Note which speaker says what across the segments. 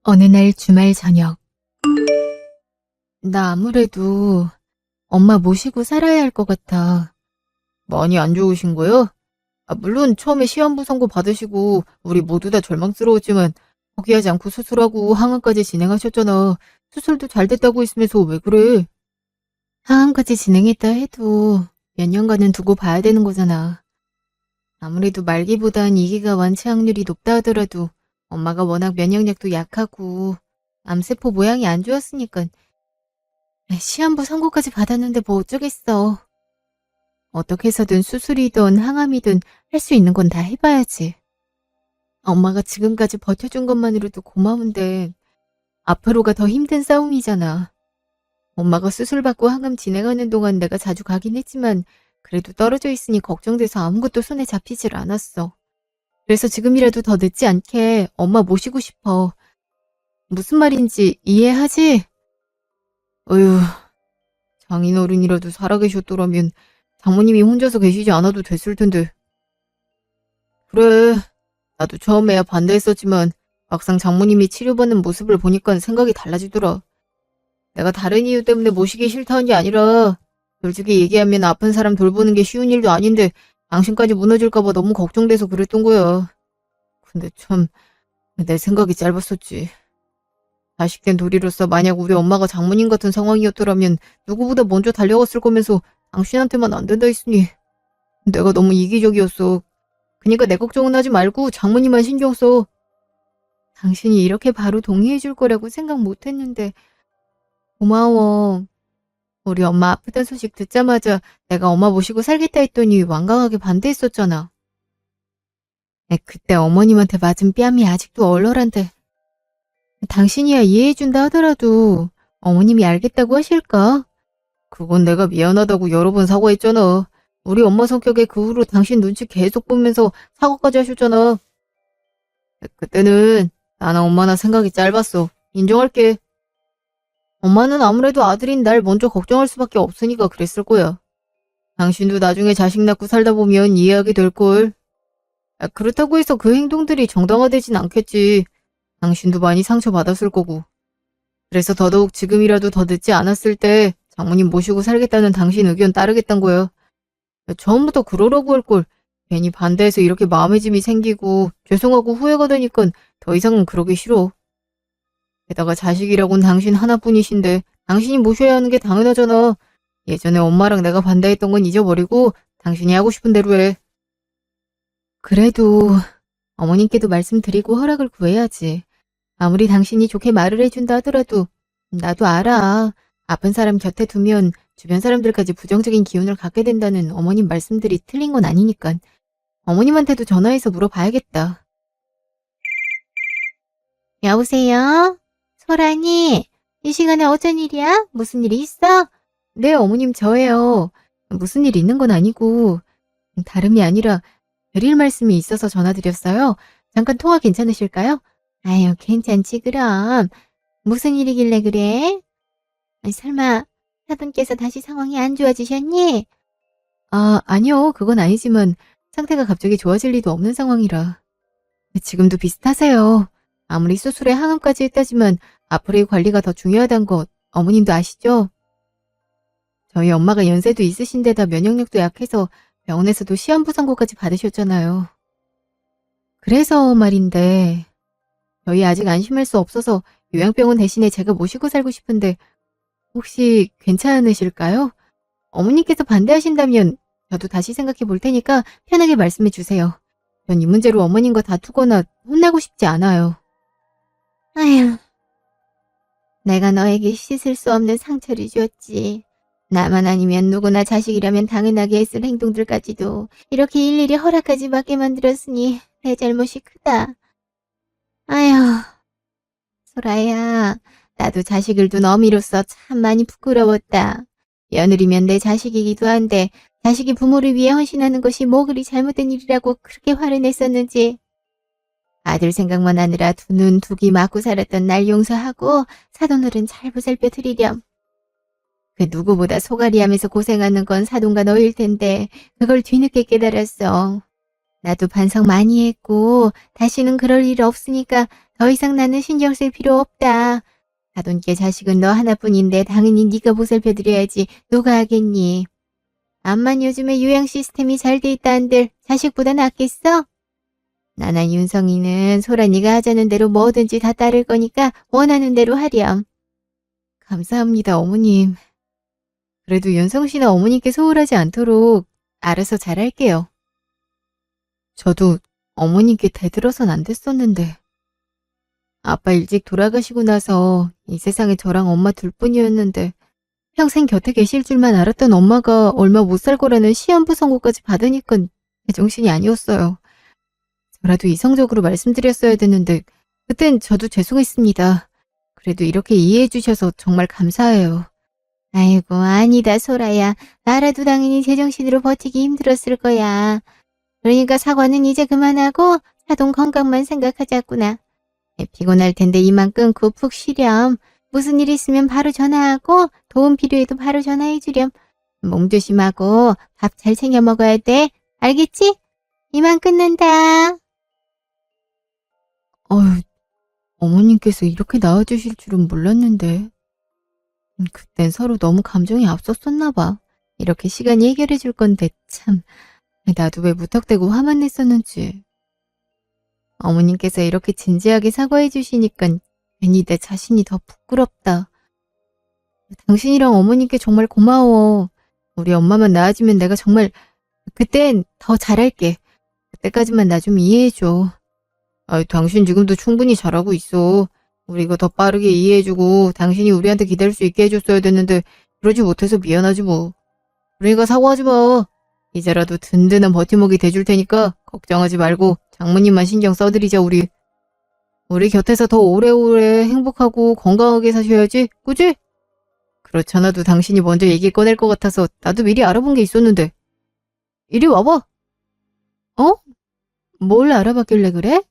Speaker 1: 어느 날 주말 저녁, 나 아무래도 엄마 모시고 살아야 할 것 같아. 많이 안 좋으신 거요? 물론 처음에 시한부 선고 받으시고 우리 모두 다 절망스러웠지만 포기하지 않고 수술하고 항암까지 진행하셨잖아. 수술도 잘 됐다고 했으면서 왜 그래? 항암까지 진행했다 해도 몇 년간은 두고 봐야 되는 거잖아. 아무래도 말기보단 이기가 완치 확률이 높다 하더라도 엄마가 워낙 면역력도 약하고 암세포 모양이 안 좋았으니까 시한부 선고까지 받았는데 뭐 어쩌겠어. 어떻게 해서든 수술이든 항암이든 할 수 있는 건 다 해봐야지. 엄마가 지금까지 버텨준 것만으로도 고마운데 앞으로가 더 힘든 싸움이잖아. 엄마가 수술받고 항암 진행하는 동안 내가 자주 가긴 했지만 그래도 떨어져 있으니 걱정돼서 아무것도 손에 잡히질 않았어. 그래서 지금이라도 더 늦지 않게 엄마 모시고 싶어. 무슨 말인지 이해하지? 어휴, 장인어른이라도 살아계셨더라면 장모님이 혼자서 계시지 않아도 됐을 텐데. 그래, 나도 처음에야 반대했었지만 막상 장모님이 치료받는 모습을 보니까 생각이 달라지더라. 내가 다른 이유 때문에 모시기 싫다는 게 아니라 솔직히 얘기하면 아픈 사람 돌보는 게 쉬운 일도 아닌데 당신까지 무너질까봐 너무 걱정돼서 그랬던 거야. 근데 참 내 생각이 짧았었지. 자식된 도리로서 만약 우리 엄마가 장모님 같은 상황이었더라면 누구보다 먼저 달려갔을 거면서 당신한테만 안 된다 했으니 내가 너무 이기적이었어. 그니까 내 걱정은 하지 말고 장모님만 신경 써. 당신이 이렇게 바로 동의해 줄 거라고 생각 못 했는데 고마워. 우리 엄마 아프단 소식 듣자마자 내가 엄마 모시고 살겠다 했더니 완강하게 반대했었잖아. 그때 어머님한테 맞은 뺨이 아직도 얼얼한데 당신이야 이해해준다 하더라도 어머님이 알겠다고 하실까? 그건 내가 미안하다고 여러 번 사과했잖아. 우리 엄마 성격에 그 후로 당신 눈치 계속 보면서 사과까지 하셨잖아. 그때는 나나 엄마나 생각이 짧았어. 인정할게. 엄마는 아무래도 아들인 날 먼저 걱정할 수밖에 없으니까 그랬을 거야. 당신도 나중에 자식 낳고 살다 보면 이해하게 될걸. 그렇다고 해서 그 행동들이 정당화되진 않겠지. 당신도 많이 상처받았을 거고. 그래서 더더욱 지금이라도 더 늦지 않았을 때 장모님 모시고 살겠다는 당신 의견 따르겠단 거야. 처음부터 그러라고 할 걸. 괜히 반대해서 이렇게 마음의 짐이 생기고 죄송하고 후회가 되니까 더 이상은 그러기 싫어. 게다가 자식이라곤 당신 하나뿐이신데 당신이 모셔야 하는 게 당연하잖아. 예전에 엄마랑 내가 반대했던 건 잊어버리고 당신이 하고 싶은 대로 해. 그래도 어머님께도 말씀드리고 허락을 구해야지. 아무리 당신이 좋게 말을 해준다 하더라도 나도 알아. 아픈 사람 곁에 두면 주변 사람들까지 부정적인 기운을 갖게 된다는 어머님 말씀들이 틀린 건 아니니까 어머님한테도 전화해서 물어봐야겠다. 여보세요? 소란이, 이 시간에 어쩐 일이야? 무슨 일이 있어? 네, 어머님 저예요. 무슨 일 있는 건 아니고 다름이 아니라 드릴 말씀이 있어서 전화드렸어요. 잠깐 통화 괜찮으실까요? 아유, 괜찮지 그럼. 무슨 일이길래 그래? 아니, 설마 사돈께서 다시 상황이 안 좋아지셨니? 아니요. 그건 아니지만 상태가 갑자기 좋아질 리도 없는 상황이라. 지금도 비슷하세요. 아무리 수술에 항암까지 했다지만 앞으로의 관리가 더 중요하단 것 어머님도 아시죠? 저희 엄마가 연세도 있으신 데다 면역력도 약해서 병원에서도 시한부 선고까지 받으셨잖아요. 그래서 말인데 저희 아직 안심할 수 없어서 요양병원 대신에 제가 모시고 살고 싶은데 혹시 괜찮으실까요? 어머님께서 반대하신다면 저도 다시 생각해 볼 테니까 편하게 말씀해 주세요. 전 이 문제로 어머님과 다투거나 혼나고 싶지 않아요. 아휴, 내가 너에게 씻을 수 없는 상처를 줬지. 나만 아니면 누구나 자식이라면 당연하게 했을 행동들까지도 이렇게 일일이 허락하지 않게 만들었으니 내 잘못이 크다. 아휴, 소라야, 나도 자식을 둔 어미로서 참 많이 부끄러웠다. 며느리면 내 자식이기도 한데 자식이 부모를 위해 헌신하는 것이 뭐 그리 잘못된 일이라고 그렇게 화를 냈었는지. 아들 생각만 하느라 두 눈 두 귀 막고 살았던 날 용서하고 사돈어른 잘 보살펴 드리렴. 그 누구보다 소가리하면서 고생하는 건 사돈과 너일 텐데 그걸 뒤늦게 깨달았어. 나도 반성 많이 했고 다시는 그럴 일 없으니까 더 이상 나는 신경 쓸 필요 없다. 사돈께 자식은 너 하나뿐인데 당연히 네가 보살펴드려야지. 누가 하겠니? 암만 요즘에 요양 시스템이 잘 돼 있다 한들 자식보다 낫겠어? 나나 윤성이는 소란이가 하자는 대로 뭐든지 다 따를 거니까 원하는 대로 하렴. 감사합니다, 어머님. 그래도 윤성 씨나 어머님께 소홀하지 않도록 알아서 잘할게요. 저도 어머님께 대들어선 안 됐었는데. 아빠 일찍 돌아가시고 나서 이 세상에 저랑 엄마 둘뿐이었는데 평생 곁에 계실 줄만 알았던 엄마가 얼마 못 살 거라는 시한부 선고까지 받으니까 제정신이 아니었어요. 저라도 이성적으로 말씀드렸어야 됐는데 그땐 저도 죄송했습니다. 그래도 이렇게 이해해 주셔서 정말 감사해요. 아이고 아니다 소라야. 나라도 당연히 제정신으로 버티기 힘들었을 거야. 그러니까 사과는 이제 그만하고 사돈 건강만 생각하자꾸나. 피곤할 텐데 이만 끊고 푹 쉬렴. 무슨 일 있으면 바로 전화하고 도움 필요해도 바로 전화해 주렴. 몸 조심하고 밥 잘 챙겨 먹어야 돼. 알겠지? 이만 끊는다. 어휴, 어머님께서 이렇게 나와주실 줄은 몰랐는데. 그땐 서로 너무 감정이 앞섰었나 봐. 이렇게 시간이 해결해 줄 건데 참. 나도 왜 무턱대고 화만 냈었는지. 어머님께서 이렇게 진지하게 사과해 주시니까 괜히 내 자신이 더 부끄럽다. 당신이랑 어머님께 정말 고마워. 우리 엄마만 나아지면 내가 정말 그땐 더 잘할게. 그때까지만 나 좀 이해해줘. 당신 지금도 충분히 잘하고 있어. 우리가 더 빠르게 이해해주고 당신이 우리한테 기댈 수 있게 해줬어야 됐는데 그러지 못해서 미안하지 뭐. 그러니까 사과하지 마. 이제라도 든든한 버팀목이 돼줄 테니까 걱정하지 말고 장모님만 신경 써드리자 우리. 우리 곁에서 더 오래오래 행복하고 건강하게 사셔야지, 그지? 그렇잖아도 당신이 먼저 얘기 꺼낼 것 같아서 나도 미리 알아본 게 있었는데. 이리 와봐. 어? 뭘 알아봤길래 그래?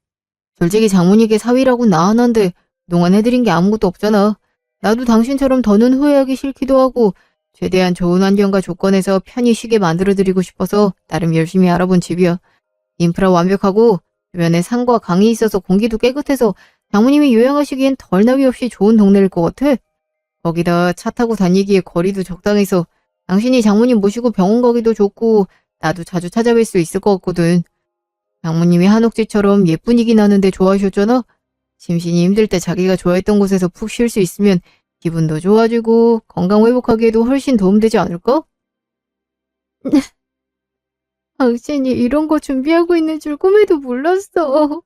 Speaker 1: 솔직히 장모님께 사위라고 나 하나인데 그동안 해드린 게 아무것도 없잖아. 나도 당신처럼 더는 후회하기 싫기도 하고 최대한 좋은 환경과 조건에서 편히 쉬게 만들어드리고 싶어서 나름 열심히 알아본 집이야. 인프라 완벽하고 주변에 산과 강이 있어서 공기도 깨끗해서 장모님이 요양하시기엔 덜 나위 없이 좋은 동네일 것 같아. 거기다 차 타고 다니기에 거리도 적당해서 당신이 장모님 모시고 병원 가기도 좋고 나도 자주 찾아뵐 수 있을 것 같거든. 장모님이 한옥지처럼 예쁘긴 하는데 좋아하셨잖아? 심신이 힘들 때 자기가 좋아했던 곳에서 푹 쉴 수 있으면 기분도 좋아지고 건강 회복하기에도 훨씬 도움되지 않을까? 당신이 이런 거 준비하고 있는 줄 꿈에도 몰랐어.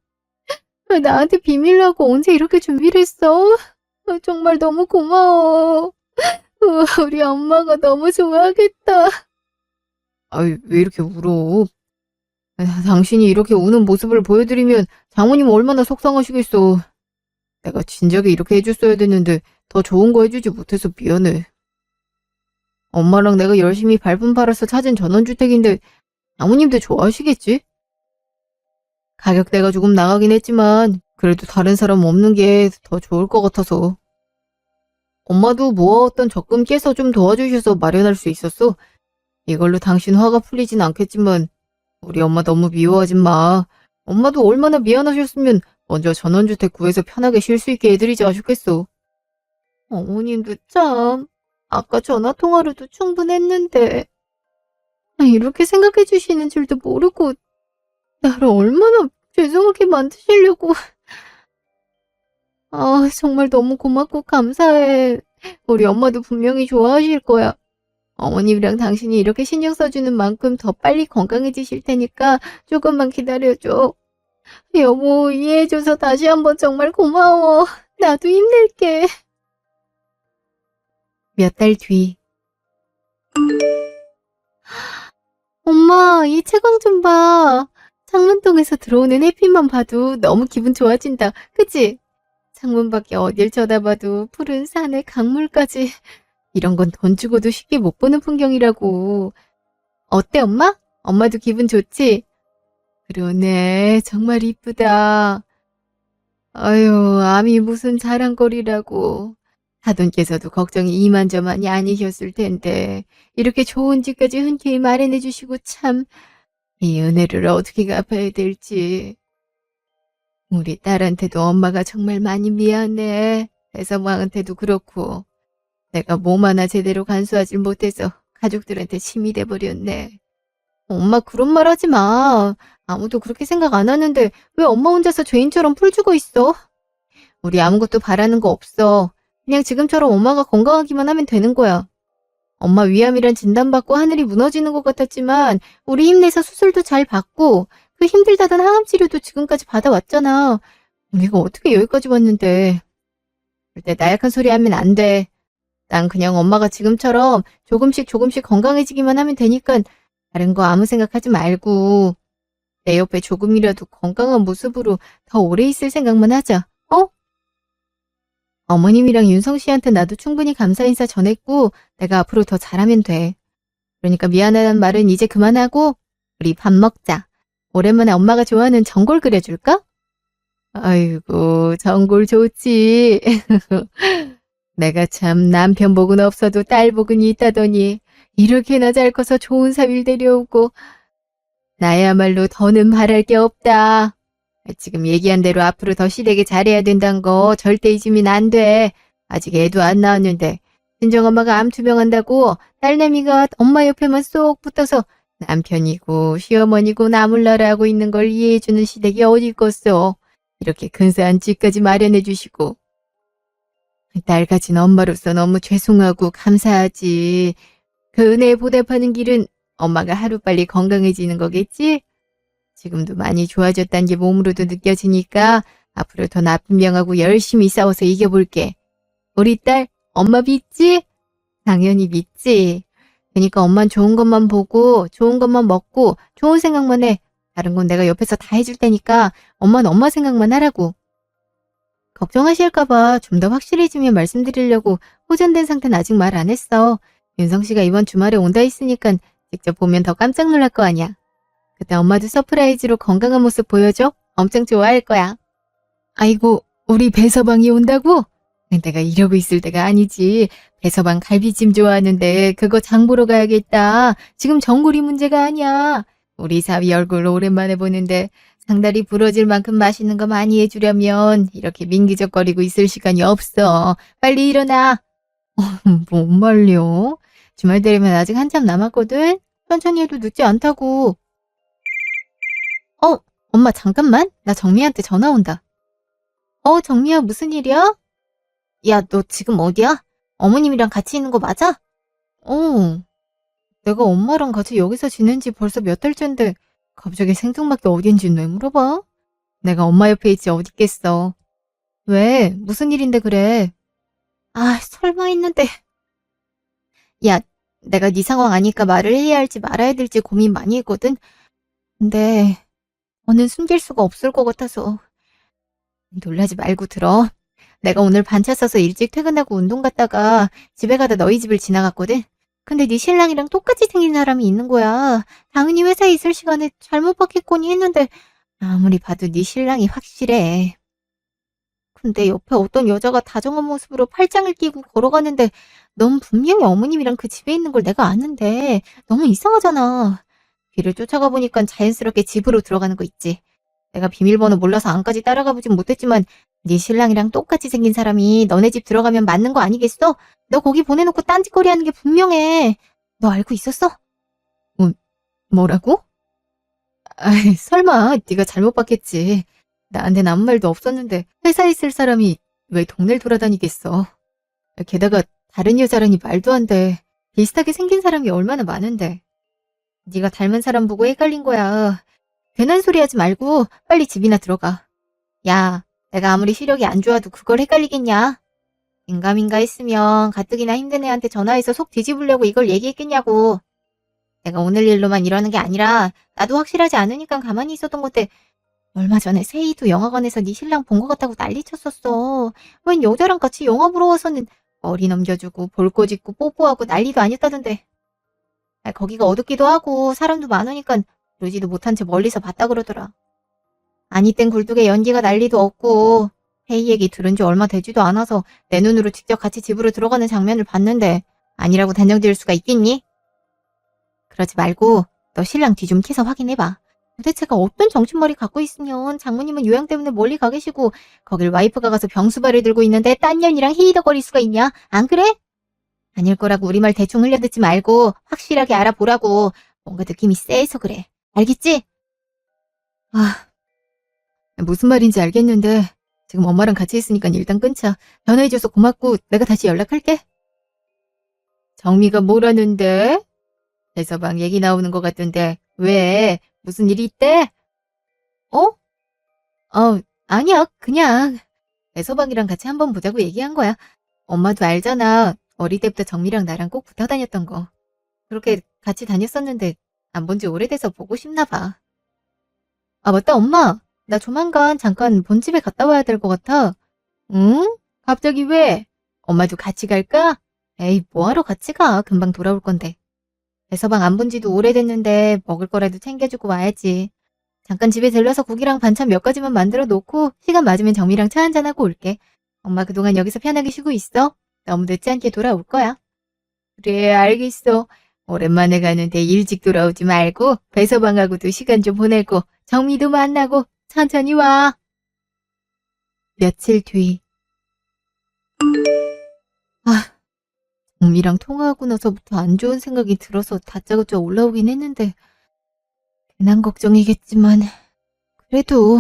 Speaker 1: 왜 나한테 비밀로 하고 언제 이렇게 준비를 했어? 정말 너무 고마워. 우리 엄마가 너무 좋아하겠다. 왜 이렇게 울어? 당신이 이렇게 우는 모습을 보여드리면 장모님 얼마나 속상하시겠어. 내가 진작에 이렇게 해줬어야 됐는데 더 좋은 거 해주지 못해서 미안해. 엄마랑 내가 열심히 발품 팔아서 찾은 전원주택인데 장모님도 좋아하시겠지? 가격대가 조금 나가긴 했지만 그래도 다른 사람 없는 게 더 좋을 것 같아서. 엄마도 모아왔던 적금 깨서 좀 도와주셔서 마련할 수 있었어. 이걸로 당신 화가 풀리진 않겠지만 우리 엄마 너무 미워하진 마. 엄마도 얼마나 미안하셨으면 먼저 전원주택 구해서 편하게 쉴 수 있게 해드리지 않으셨겠어. 어머님도 참, 아까 전화통화로도 충분했는데 이렇게 생각해 주시는 줄도 모르고 나를 얼마나 죄송하게 만드시려고. 정말 너무 고맙고 감사해. 우리 엄마도 분명히 좋아하실 거야. 어머님이랑 당신이 이렇게 신경 써주는 만큼 더 빨리 건강해지실 테니까 조금만 기다려줘. 여보, 이해해줘서 다시 한번 정말 고마워. 나도 힘낼게. 몇 달 뒤. 엄마, 이 채광 좀 봐. 창문통에서 들어오는 햇빛만 봐도 너무 기분 좋아진다. 그치? 창문 밖에 어딜 쳐다봐도 푸른 산에 강물까지. 이런 건 돈 주고도 쉽게 못 보는 풍경이라고. 어때, 엄마? 엄마도 기분 좋지? 그러네. 정말 이쁘다. 아유, 암이 무슨 자랑거리라고. 사돈께서도 걱정이 이만저만이 아니셨을 텐데 이렇게 좋은 집까지 흔쾌히 마련해 주시고 참 이 은혜를 어떻게 갚아야 될지. 우리 딸한테도 엄마가 정말 많이 미안해. 배서방한테도 그렇고. 내가 몸 하나 제대로 간수하지 못해서 가족들한테 침이 돼버렸네. 엄마 그런 말 하지 마. 아무도 그렇게 생각 안 하는데 왜 엄마 혼자서 죄인처럼 풀주고 있어? 우리 아무것도 바라는 거 없어. 그냥 지금처럼 엄마가 건강하기만 하면 되는 거야. 엄마 위암이란 진단받고 하늘이 무너지는 것 같았지만 우리 힘내서 수술도 잘 받고 그 힘들다던 항암 치료도 지금까지 받아왔잖아. 우리가 어떻게 여기까지 왔는데. 절대 나약한 소리 하면 안 돼. 난 그냥 엄마가 지금처럼 조금씩 조금씩 건강해지기만 하면 되니까 다른 거 아무 생각하지 말고 내 옆에 조금이라도 건강한 모습으로 더 오래 있을 생각만 하자. 어? 어머님이랑 윤성 씨한테 나도 충분히 감사 인사 전했고 내가 앞으로 더 잘하면 돼. 그러니까 미안하다는 말은 이제 그만하고 우리 밥 먹자. 오랜만에 엄마가 좋아하는 전골 끓여줄까? 아이고 전골 좋지. 내가 참 남편 복은 없어도 딸 복은 있다더니 이렇게나 잘 커서 좋은 사위를 데려오고 나야말로 더는 바랄 게 없다. 지금 얘기한 대로 앞으로 더 시댁에 잘해야 된다는 거 절대 잊으면 안 돼. 아직 애도 안 낳았는데 친정엄마가 암 투병한다고 딸내미가 엄마 옆에만 쏙 붙어서 남편이고 시어머니고 나몰라라 하고 있는 걸 이해해주는 시댁이 어디 있겠어. 이렇게 근사한 집까지 마련해 주시고. 딸 가진 엄마로서 너무 죄송하고 감사하지. 그 은혜에 보답하는 길은 엄마가 하루빨리 건강해지는 거겠지? 지금도 많이 좋아졌다는 게 몸으로도 느껴지니까 앞으로 더 나쁜 병하고 열심히 싸워서 이겨볼게. 우리 딸 엄마 믿지? 당연히 믿지. 그러니까 엄만 좋은 것만 보고 좋은 것만 먹고 좋은 생각만 해. 다른 건 내가 옆에서 다 해줄 테니까 엄마는 엄마 생각만 하라고. 걱정하실까봐 좀 더 확실해지면 말씀드리려고 호전된 상태는 아직 말 안 했어. 윤성 씨가 이번 주말에 온다 했으니까 직접 보면 더 깜짝 놀랄 거 아니야. 그때 엄마도 서프라이즈로 건강한 모습 보여줘. 엄청 좋아할 거야. 아이고, 우리 배서방이 온다고? 내가 이러고 있을 때가 아니지. 배서방 갈비찜 좋아하는데 그거 장 보러 가야겠다. 지금 전골이 문제가 아니야. 우리 사위 얼굴 오랜만에 보는데 상다리 부러질 만큼 맛있는 거 많이 해주려면 이렇게 민기적거리고 있을 시간이 없어. 빨리 일어나. 뭔 말려? 주말 되려면 아직 한참 남았거든. 천천히 해도 늦지 않다고. 엄마 잠깐만. 나 정미한테 전화 온다. 정미야 무슨 일이야? 야, 너 지금 어디야? 어머님이랑 같이 있는 거 맞아? 내가 엄마랑 같이 여기서 지낸 지 벌써 몇 달째인데 갑자기 생뚱맞게 어딘지 왜 물어봐? 내가 엄마 옆에 있지 어디 있겠어. 왜? 무슨 일인데 그래? 아, 설마 했는데. 야, 내가 네 상황 아니까 말을 해야 할지 말아야 될지 고민 많이 했거든. 근데 너는 숨길 수가 없을 것 같아서. 놀라지 말고 들어. 내가 오늘 반차 써서 일찍 퇴근하고 운동 갔다가 집에 가다 너희 집을 지나갔거든. 근데 네 신랑이랑 똑같이 생긴 사람이 있는 거야. 당연히 회사에 있을 시간에 잘못 봤겠거니 했는데 아무리 봐도 네 신랑이 확실해. 근데 옆에 어떤 여자가 다정한 모습으로 팔짱을 끼고 걸어가는데 넌 분명히 어머님이랑 그 집에 있는 걸 내가 아는데 너무 이상하잖아. 뒤를 쫓아가 보니까 자연스럽게 집으로 들어가는 거 있지. 내가 비밀번호 몰라서 안까지 따라가 보진 못했지만 네 신랑이랑 똑같이 생긴 사람이 너네 집 들어가면 맞는 거 아니겠어? 너 거기 보내놓고 딴짓거리 하는 게 분명해. 너 알고 있었어? 뭐라고? 아이, 설마 네가 잘못 봤겠지. 나한텐 아무 말도 없었는데 회사에 있을 사람이 왜 동네를 돌아다니겠어. 게다가 다른 여자라니 말도 안 돼. 비슷하게 생긴 사람이 얼마나 많은데. 네가 닮은 사람 보고 헷갈린 거야. 괜한 소리 하지 말고 빨리 집이나 들어가. 야, 내가 아무리 시력이 안 좋아도 그걸 헷갈리겠냐? 인가민가 했으면 가뜩이나 힘든 애한테 전화해서 속 뒤집으려고 이걸 얘기했겠냐고. 내가 오늘 일로만 이러는 게 아니라 나도 확실하지 않으니까 가만히 있었던 건데 얼마 전에 세이도 영화관에서 네 신랑 본 것 같다고 난리쳤었어. 웬 여자랑 같이 영화 보러 와서는 머리 넘겨주고 볼꼬 짚고 뽀뽀하고 난리도 아니었다던데. 거기가 어둡기도 하고 사람도 많으니까 그러지도 못한 채 멀리서 봤다 그러더라. 아니 땐 굴뚝에 연기가 난리도 없고 헤이 얘기 들은 지 얼마 되지도 않아서 내 눈으로 직접 같이 집으로 들어가는 장면을 봤는데 아니라고 단정 지을 수가 있겠니? 그러지 말고 너 신랑 뒤 좀 캐서 확인해봐. 도대체가 어떤 정신머리 갖고 있으면 장모님은 요양 때문에 멀리 가 계시고 거길 와이프가 가서 병수발을 들고 있는데 딴 년이랑 히히덕거릴 수가 있냐? 안 그래? 아닐 거라고 우리 말 대충 흘려듣지 말고 확실하게 알아보라고. 뭔가 느낌이 쎄해서 그래. 알겠지? 아, 무슨 말인지 알겠는데 지금 엄마랑 같이 있으니까 일단 끊자. 전화해줘서 고맙고 내가 다시 연락할게. 정미가 뭐라는데? 대서방 얘기 나오는 것 같던데 왜? 무슨 일이 있대? 어? 아니야. 그냥 대서방이랑 같이 한번 보자고 얘기한 거야. 엄마도 알잖아. 어릴 때부터 정미랑 나랑 꼭 붙어 다녔던 거. 그렇게 같이 다녔었는데 안 본 지 오래돼서 보고 싶나 봐. 아, 맞다, 엄마. 나 조만간 잠깐 본집에 갔다 와야 될 것 같아. 응? 갑자기 왜? 엄마도 같이 갈까? 에이, 뭐하러 같이 가. 금방 돌아올 건데. 대서방 안 본 지도 오래됐는데 먹을 거라도 챙겨주고 와야지. 잠깐 집에 들러서 국이랑 반찬 몇 가지만 만들어 놓고 시간 맞으면 정미랑 차 한잔하고 올게. 엄마 그동안 여기서 편하게 쉬고 있어. 너무 늦지 않게 돌아올 거야. 그래, 알겠어. 오랜만에 가는데 일찍 돌아오지 말고 배서방하고도 시간 좀 보내고 정미도 만나고 천천히 와. 며칠 뒤. 아, 정미랑 통화하고 나서부터 안 좋은 생각이 들어서 다짜고짜 올라오긴 했는데 괜한 걱정이겠지만 그래도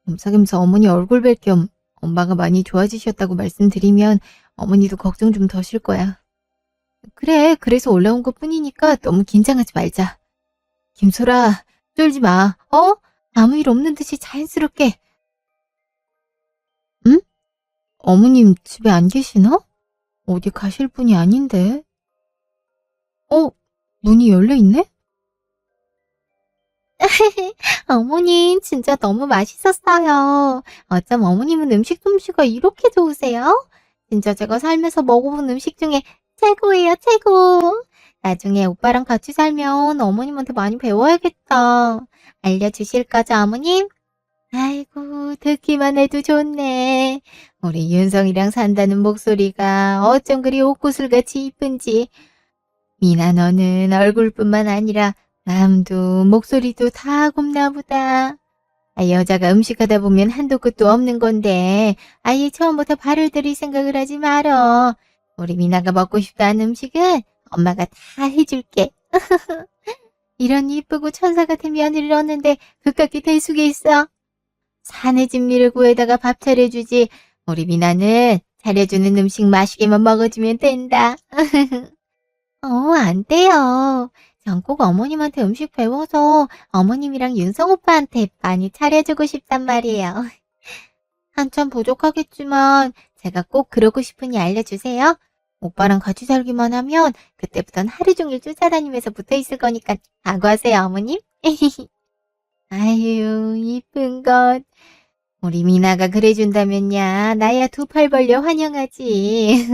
Speaker 1: 겸사겸사 어머니 얼굴 뵐 겸 엄마가 많이 좋아지셨다고 말씀드리면 어머니도 걱정 좀 더실 거야. 그래, 그래서 올라온 것 뿐이니까 너무 긴장하지 말자. 김소라, 쫄지 마. 아무 일 없는 듯이 자연스럽게. 응? 어머님 집에 안 계시나? 어디 가실 분이 아닌데. 어? 문이 열려 있네? 어머님 진짜 너무 맛있었어요. 어쩜 어머님은 음식 솜씨가 이렇게 좋으세요? 진짜 제가 살면서 먹어본 음식 중에 최고예요, 최고. 나중에 오빠랑 같이 살면 어머님한테 많이 배워야겠다. 알려주실 거죠, 어머님? 아이고, 듣기만 해도 좋네. 우리 윤성이랑 산다는 목소리가 어쩜 그리 옥구슬같이 이쁜지. 미나 너는 얼굴뿐만 아니라 마음도 목소리도 다 곱나 보다. 여자가 음식하다 보면 한도 끝도 없는 건데 아예 처음부터 발을 들일 생각을 하지 말어. 우리 미나가 먹고 싶다는 음식은 엄마가 다 해줄게. 이런 이쁘고 천사 같은 며느리를 얻는데 그깟게 될 수가 있어. 산의 진미를 구해다가 밥 차려주지. 우리 미나는 차려주는 음식 맛있게만 먹어주면 된다. 안 돼요. 전 꼭 어머님한테 음식 배워서 어머님이랑 윤성 오빠한테 많이 차려주고 싶단 말이에요. 한참 부족하겠지만 제가 꼭 그러고 싶으니 알려주세요. 오빠랑 같이 살기만 하면 그때부턴 하루 종일 쫓아다니면서 붙어있을 거니까 각오하세요, 어머님. 아유, 이쁜 것. 우리 미나가 그래준다면야 나야 두 팔 벌려 환영하지.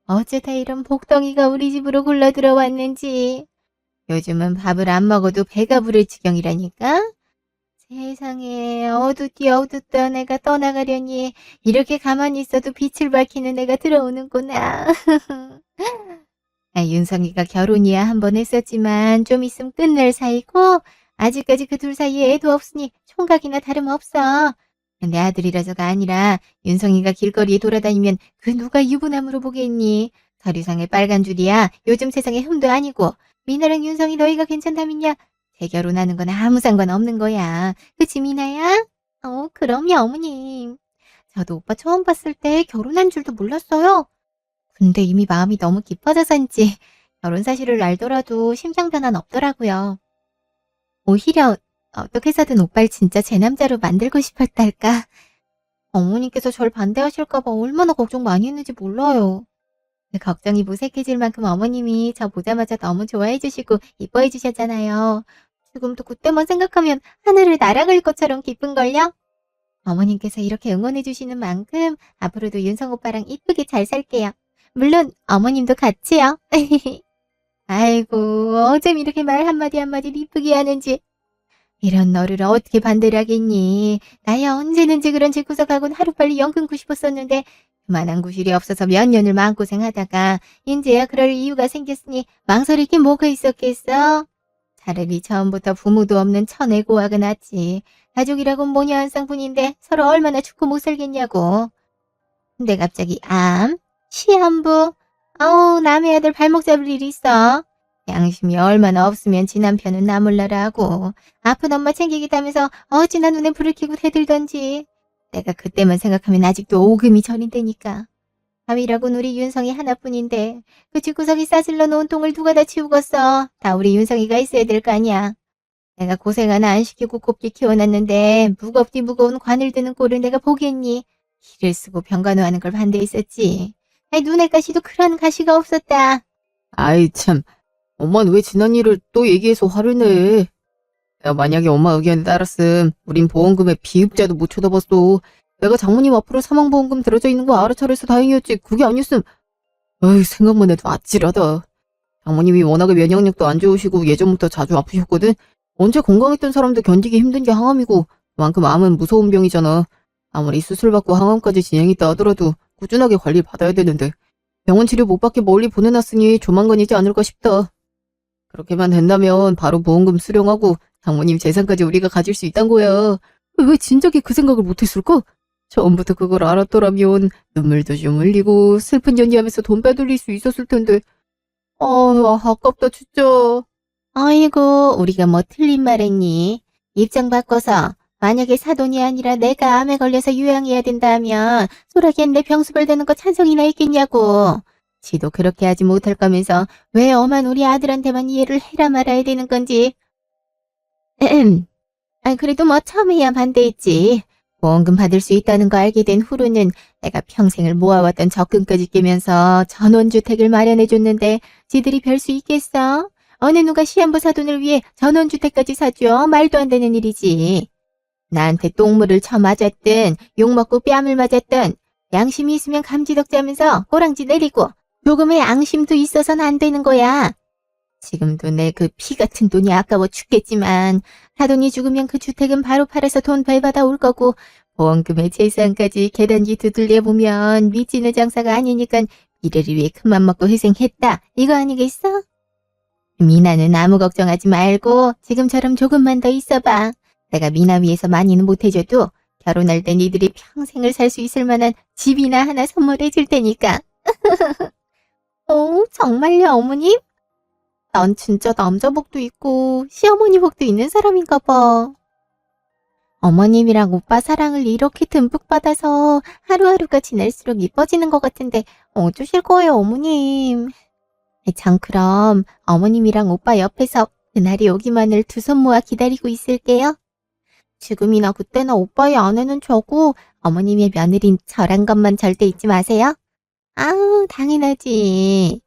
Speaker 1: 어쩌다 이런 복덩이가 우리 집으로 굴러 들어왔는지. 요즘은 밥을 안 먹어도 배가 부를 지경이라니까. 세상에 어둡디 어둡던 애가 떠나가려니 이렇게 가만히 있어도 빛을 밝히는 애가 들어오는구나. 윤성이가 결혼이야 한 번 했었지만 좀 있으면 끝날 사이고 아직까지 그 둘 사이에 애도 없으니 총각이나 다름없어. 내 아들이라서가 아니라 윤성이가 길거리에 돌아다니면 그 누가 유부남으로 보겠니? 서류상에 빨간 줄이야. 요즘 세상에 흠도 아니고. 미나랑 윤성이 너희가 괜찮다면야 재결혼하는 건 아무 상관없는 거야. 그치 미나야? 그럼요 어머님. 저도 오빠 처음 봤을 때 결혼한 줄도 몰랐어요. 근데 이미 마음이 너무 깊어져서인지 결혼 사실을 알더라도 심장 변화는 없더라고요. 오히려 어떻게 해서든 오빠를 진짜 제 남자로 만들고 싶었달까. 어머님께서 절 반대하실까 봐 얼마나 걱정 많이 했는지 몰라요. 그 걱정이 무색해질 만큼 어머님이 저 보자마자 너무 좋아해 주시고 이뻐해 주셨잖아요. 지금도 그때만 생각하면 하늘을 날아갈 것처럼 기쁜걸요? 어머님께서 이렇게 응원해 주시는 만큼 앞으로도 윤성 오빠랑 이쁘게 잘 살게요. 물론 어머님도 같이요. 아이고 어쩜 이렇게 말 한마디 한마디를 이쁘게 하는지. 이런 너를 어떻게 반대를 하겠니. 나야 언제는지 그런 집구석하곤 하루빨리 영 끊고 싶었었는데 그만한 구실이 없어서 몇 년을 마음고생하다가 인제야 그럴 이유가 생겼으니 망설일 게 뭐가 있었겠어. 차라리 처음부터 부모도 없는 천애고아가 낫지. 가족이라곤 뭐냐 한 쌍뿐인데 서로 얼마나 죽고 못 살겠냐고. 근데 갑자기 암? 시한부? 아우 남의 아들 발목 잡을 일이 있어. 양심이 얼마나 없으면 지 남편은 나 몰라라 하고 아픈 엄마 챙기겠다면서 어찌나 눈에 불을 켜고 대들던지. 내가 그때만 생각하면 아직도 오금이 저린다니까. 가위라곤 우리 윤성이 하나뿐인데 그 집구석이 싸질러 놓은 똥을 누가 다 치우겠어. 다 우리 윤성이가 있어야 될 거 아니야. 내가 고생 하나 안 시키고 곱게 키워놨는데 무겁디 무거운 관을 드는 꼴을 내가 보겠니. 기를 쓰고 병간호하는 걸 반대했었지. 아이 눈에 가시도 그런 가시가 없었다.
Speaker 2: 아이 참, 엄마는 왜 지난 일을 또 얘기해서 화를 내? 내가 만약에 엄마 의견에 따랐음 우린 보험금에 비읍자도 못 쳐다봤어. 내가 장모님 앞으로 사망보험금 들어져 있는 거 알아차려서 다행이었지. 그게 아니었음. 어이 생각만 해도 아찔하다. 장모님이 워낙에 면역력도 안 좋으시고 예전부터 자주 아프셨거든. 언제 건강했던 사람도 견디기 힘든 게 항암이고 그만큼 암은 무서운 병이잖아. 아무리 수술받고 항암까지 진행했다 하더라도 꾸준하게 관리 받아야 되는데 병원 치료 못 받게 멀리 보내놨으니 조만간이지 않을까 싶다. 그렇게만 된다면 바로 보험금 수령하고 장모님 재산까지 우리가 가질 수 있단 거야. 왜 진작에 그 생각을 못했을까? 처음부터 그걸 알았더라면 눈물도 좀 흘리고 슬픈 연기하면서 돈 빼돌릴 수 있었을 텐데. 아, 아깝다 진짜.
Speaker 1: 아이고 우리가 뭐 틀린 말 했니. 입장 바꿔서 만약에 사돈이 아니라 내가 암에 걸려서 요양해야 된다 하면 소라기엔 내 병수벌 되는 거 찬성이나 있겠냐고. 지도 그렇게 하지 못할 거면서 왜 엄한 우리 아들한테만 이해를 해라 말아야 되는 건지. 그래도 뭐 처음에야 반대했지. 보험금 받을 수 있다는 거 알게 된 후로는 내가 평생을 모아왔던 적금까지 깨면서 전원주택을 마련해줬는데 지들이 별 수 있겠어? 어느 누가 시한부 사돈을 위해 전원주택까지 사줘? 말도 안 되는 일이지. 나한테 똥물을 쳐맞았든 욕먹고 뺨을 맞았든 양심이 있으면 감지덕지하면서 꼬랑지 내리고 조금의 앙심도 있어서는 안 되는 거야. 지금도 내 그 피 같은 돈이 아까워 죽겠지만 사돈이 죽으면 그 주택은 바로 팔아서 돈 벌받아 올 거고 보험금의 재산까지 계단기 두들려 보면 미치는 장사가 아니니까 미래를 위해 큰맘 먹고 희생했다. 이거 아니겠어? 미나는 아무 걱정하지 말고 지금처럼 조금만 더 있어봐. 내가 미나 위해서 많이는 못해줘도 결혼할 때 니들이 평생을 살 수 있을 만한 집이나 하나 선물해 줄 테니까. 정말요 어머님? 난 진짜 남자복도 있고 시어머니 복도 있는 사람인가 봐. 어머님이랑 오빠 사랑을 이렇게 듬뿍 받아서 하루하루가 지날수록 이뻐지는 것 같은데 어쩌실 거예요 어머님. 전 그럼 어머님이랑 오빠 옆에서 그날이 오기만을 두 손 모아 기다리고 있을게요. 지금이나 그때나 오빠의 아내는 저고 어머님의 며느린 저란 것만 절대 잊지 마세요. 아우 당연하지.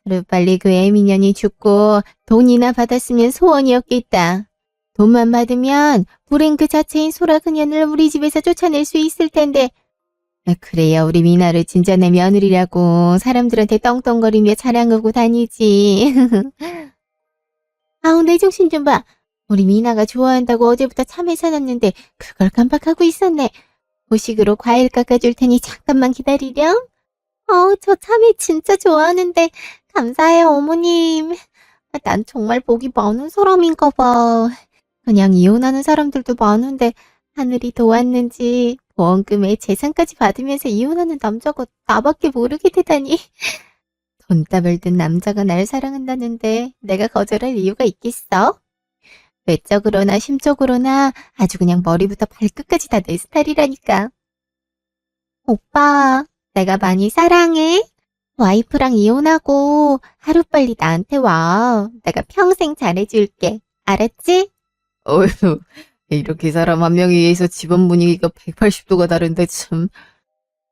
Speaker 1: 하루빨리 그 애미년이 죽고 돈이나 받았으면 소원이었겠다. 돈만 받으면 불행 그 자체인 소라 그년을 우리 집에서 쫓아낼 수 있을 텐데. 그래야 우리 미나를 진짜 내 며느리라고 사람들한테 떵떵거리며 자랑하고 다니지. 아우 내 정신 좀 봐. 우리 미나가 좋아한다고 어제부터 참외 사놨는데 그걸 깜빡하고 있었네. 후식으로 과일 깎아줄 테니 잠깐만 기다리렴. 저 참외 진짜 좋아하는데 감사해요 어머님. 난 정말 복이 많은 사람인가 봐. 그냥 이혼하는 사람들도 많은데 하늘이 도왔는지 보험금에 재산까지 받으면서 이혼하는 남자가 나밖에 모르게 되다니. 돈다발 든 남자가 날 사랑한다는데 내가 거절할 이유가 있겠어? 외적으로나 심적으로나 아주 그냥 머리부터 발끝까지 다 내 스타일이라니까. 오빠, 내가 많이 사랑해. 와이프랑 이혼하고 하루빨리 나한테 와. 내가 평생 잘해줄게. 알았지?
Speaker 2: 어휴, 이렇게 사람 한 명에 의해서 집안 분위기가 180도가 다른데 참.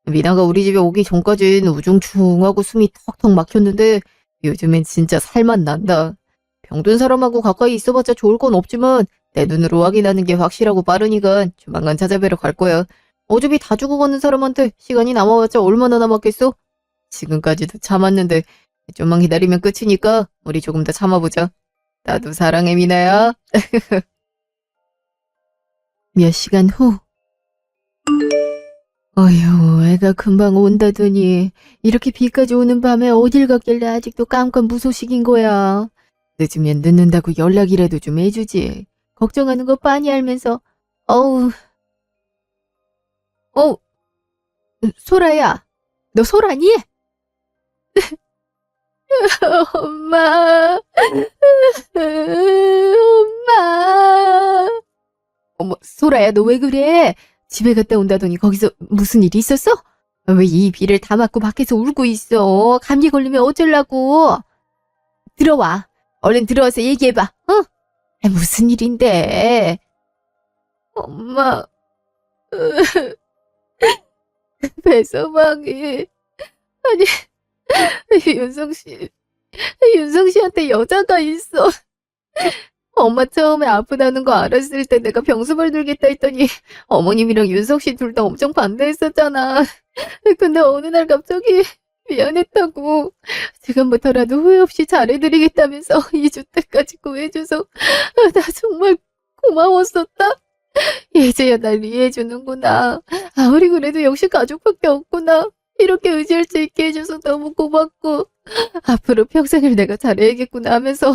Speaker 2: 미나가 우리 집에 오기 전까진 우중충하고 숨이 턱턱 막혔는데 요즘엔 진짜 살만 난다. 병든 사람하고 가까이 있어봤자 좋을 건 없지만 내 눈으로 확인하는 게 확실하고 빠르니까 조만간 찾아뵈러 갈 거야. 어차피 다 죽어가는 사람한테 시간이 남아봤자 얼마나 남았겠어? 지금까지도 참았는데 좀만 기다리면 끝이니까 우리 조금 더 참아보자. 나도 사랑해 미나야. 몇 시간 후. 어휴, 애가 금방 온다더니 이렇게 비까지 오는 밤에 어딜 갔길래 아직도 깜깜 무소식인 거야. 늦으면 늦는다고 연락이라도 좀 해주지. 걱정하는 거 빤히 알면서, 어우, 소라야, 너 소라니? 엄마, 엄마. 어머, 소라야, 너 왜 그래? 집에 갔다 온다더니 거기서 무슨 일이 있었어? 왜 이 비를 다 맞고 밖에서 울고 있어? 감기 걸리면 어쩌려고? 들어와. 얼른 들어와서 얘기해봐, 어? 무슨 일인데? 엄마, 배서방이, 아니, 윤성 씨한테 여자가 있어. 엄마 처음에 아프다는 거 알았을 때 내가 병수발 들겠다 했더니 어머님이랑 윤석 씨 둘 다 엄청 반대했었잖아. 근데 어느 날 갑자기 미안했다고 지금부터라도 후회 없이 잘해드리겠다면서 2주 때까지 구해줘서 나 정말 고마웠었다. 이제야 날 이해해주는구나. 아무리 그래도 역시 가족밖에 없구나. 이렇게 의지할 수 있게 해줘서 너무 고맙고 앞으로 평생을 내가 잘해야겠구나 하면서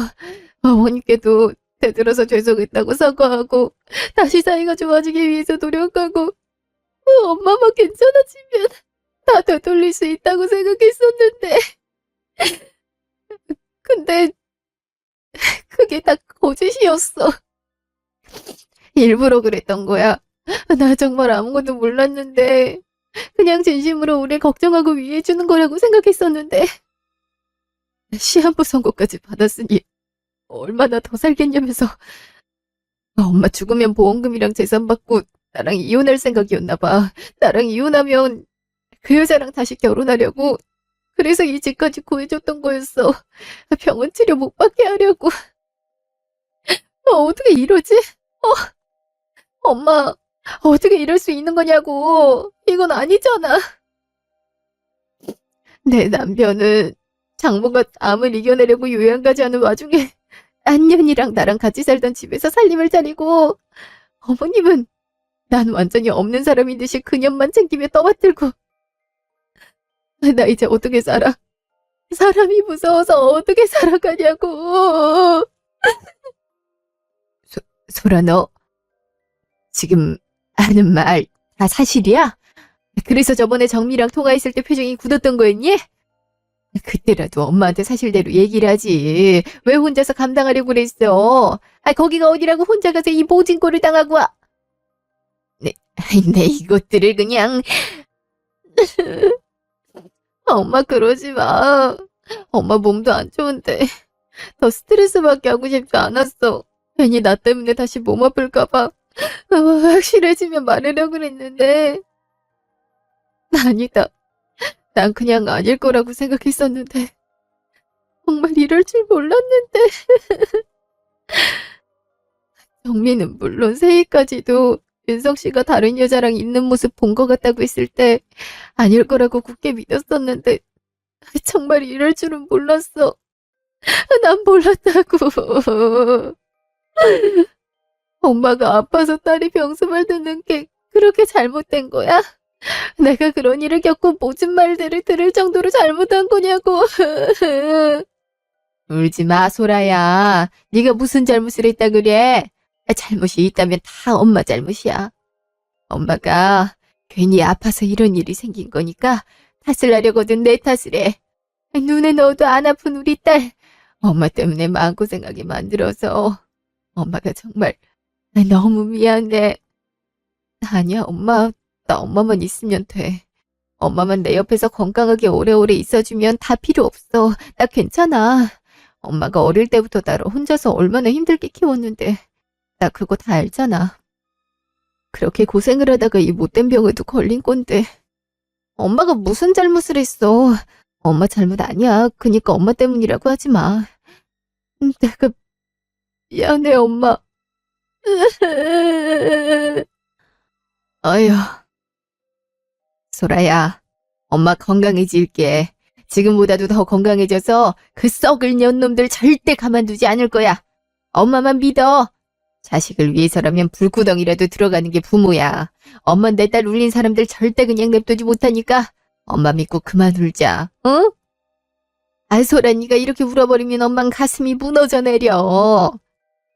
Speaker 2: 어머님께도 되들어서 죄송했다고 사과하고 다시 사이가 좋아지기 위해서 노력하고 엄마만 괜찮아지면 다 되돌릴 수 있다고 생각했었는데 근데 그게 다 거짓이었어. 일부러 그랬던 거야. 나 정말 아무것도 몰랐는데 그냥 진심으로 우리 걱정하고 위해주는 거라고 생각했었는데 시한부 선고까지 받았으니 얼마나 더 살겠냐면서 엄마 죽으면 보험금이랑 재산 받고 나랑 이혼할 생각이었나 봐. 나랑 이혼하면 그 여자랑 다시 결혼하려고. 그래서 이 집까지 구해줬던 거였어. 병원 치료 못 받게 하려고. 어떻게 이러지? 엄마, 어떻게 이럴 수 있는 거냐고. 이건 아니잖아. 내 남편은 장모가 암을 이겨내려고 요양까지 하는 와중에 안년이랑 나랑 같이 살던 집에서 살림을 차리고 어머님은 난 완전히 없는 사람인 듯이 그년만 챙기며 떠받들고 나 이제 어떻게 살아? 사람이 무서워서 어떻게 살아가냐고. 소라 너 지금 하는 말 다 사실이야? 그래서 저번에 정미랑 통화했을 때 표정이 굳었던 거였니? 그때라도 엄마한테 사실대로 얘기를 하지. 왜 혼자서 감당하려고 그랬어? 거기가 어디라고 혼자 가서 이 모진 꼴을 당하고 와. 내 이것들을 그냥. 엄마 그러지 마. 엄마 몸도 안 좋은데 더 스트레스받게 하고 싶지 않았어. 괜히 나 때문에 다시 몸 아플까봐 확실해지면 말하려고 그랬는데 아니다. 난 그냥 아닐 거라고 생각했었는데 정말 이럴 줄 몰랐는데. 정민은 물론 세희까지도 윤성 씨가 다른 여자랑 있는 모습 본 것 같다고 했을 때 아닐 거라고 굳게 믿었었는데 정말 이럴 줄은 몰랐어. 난 몰랐다고. 엄마가 아파서 딸이 병수발 듣는 게 그렇게 잘못된 거야? 내가 그런 일을 겪고 모진 말들을 들을 정도로 잘못한 거냐고. 울지 마, 소라야. 네가 무슨 잘못을 했다 그래? 잘못이 있다면 다 엄마 잘못이야. 엄마가 괜히 아파서 이런 일이 생긴 거니까 탓을 하려거든 내 탓을 해. 눈에 넣어도 안 아픈 우리 딸. 엄마 때문에 마음고생하게 만들어서 엄마가 정말 너무 미안해. 아니야, 엄마. 나 엄마만 있으면 돼. 엄마만 내 옆에서 건강하게 오래오래 있어주면 다 필요 없어. 나 괜찮아. 엄마가 어릴 때부터 나를 혼자서 얼마나 힘들게 키웠는데 나 그거 다 알잖아. 그렇게 고생을 하다가 이 못된 병에도 걸린 건데 엄마가 무슨 잘못을 했어. 엄마 잘못 아니야. 그니까 엄마 때문이라고 하지 마. 내가 미안해, 엄마. 어휴. 소라야, 엄마 건강해질게. 지금보다도 더 건강해져서 그 썩을 년놈들 절대 가만두지 않을 거야. 엄마만 믿어. 자식을 위해서라면 불구덩이라도 들어가는 게 부모야. 엄마 내 딸 울린 사람들 절대 그냥 냅두지 못하니까 엄마 믿고 그만 울자. 응?
Speaker 1: 소란이가 이렇게 울어버리면 엄만 가슴이 무너져 내려.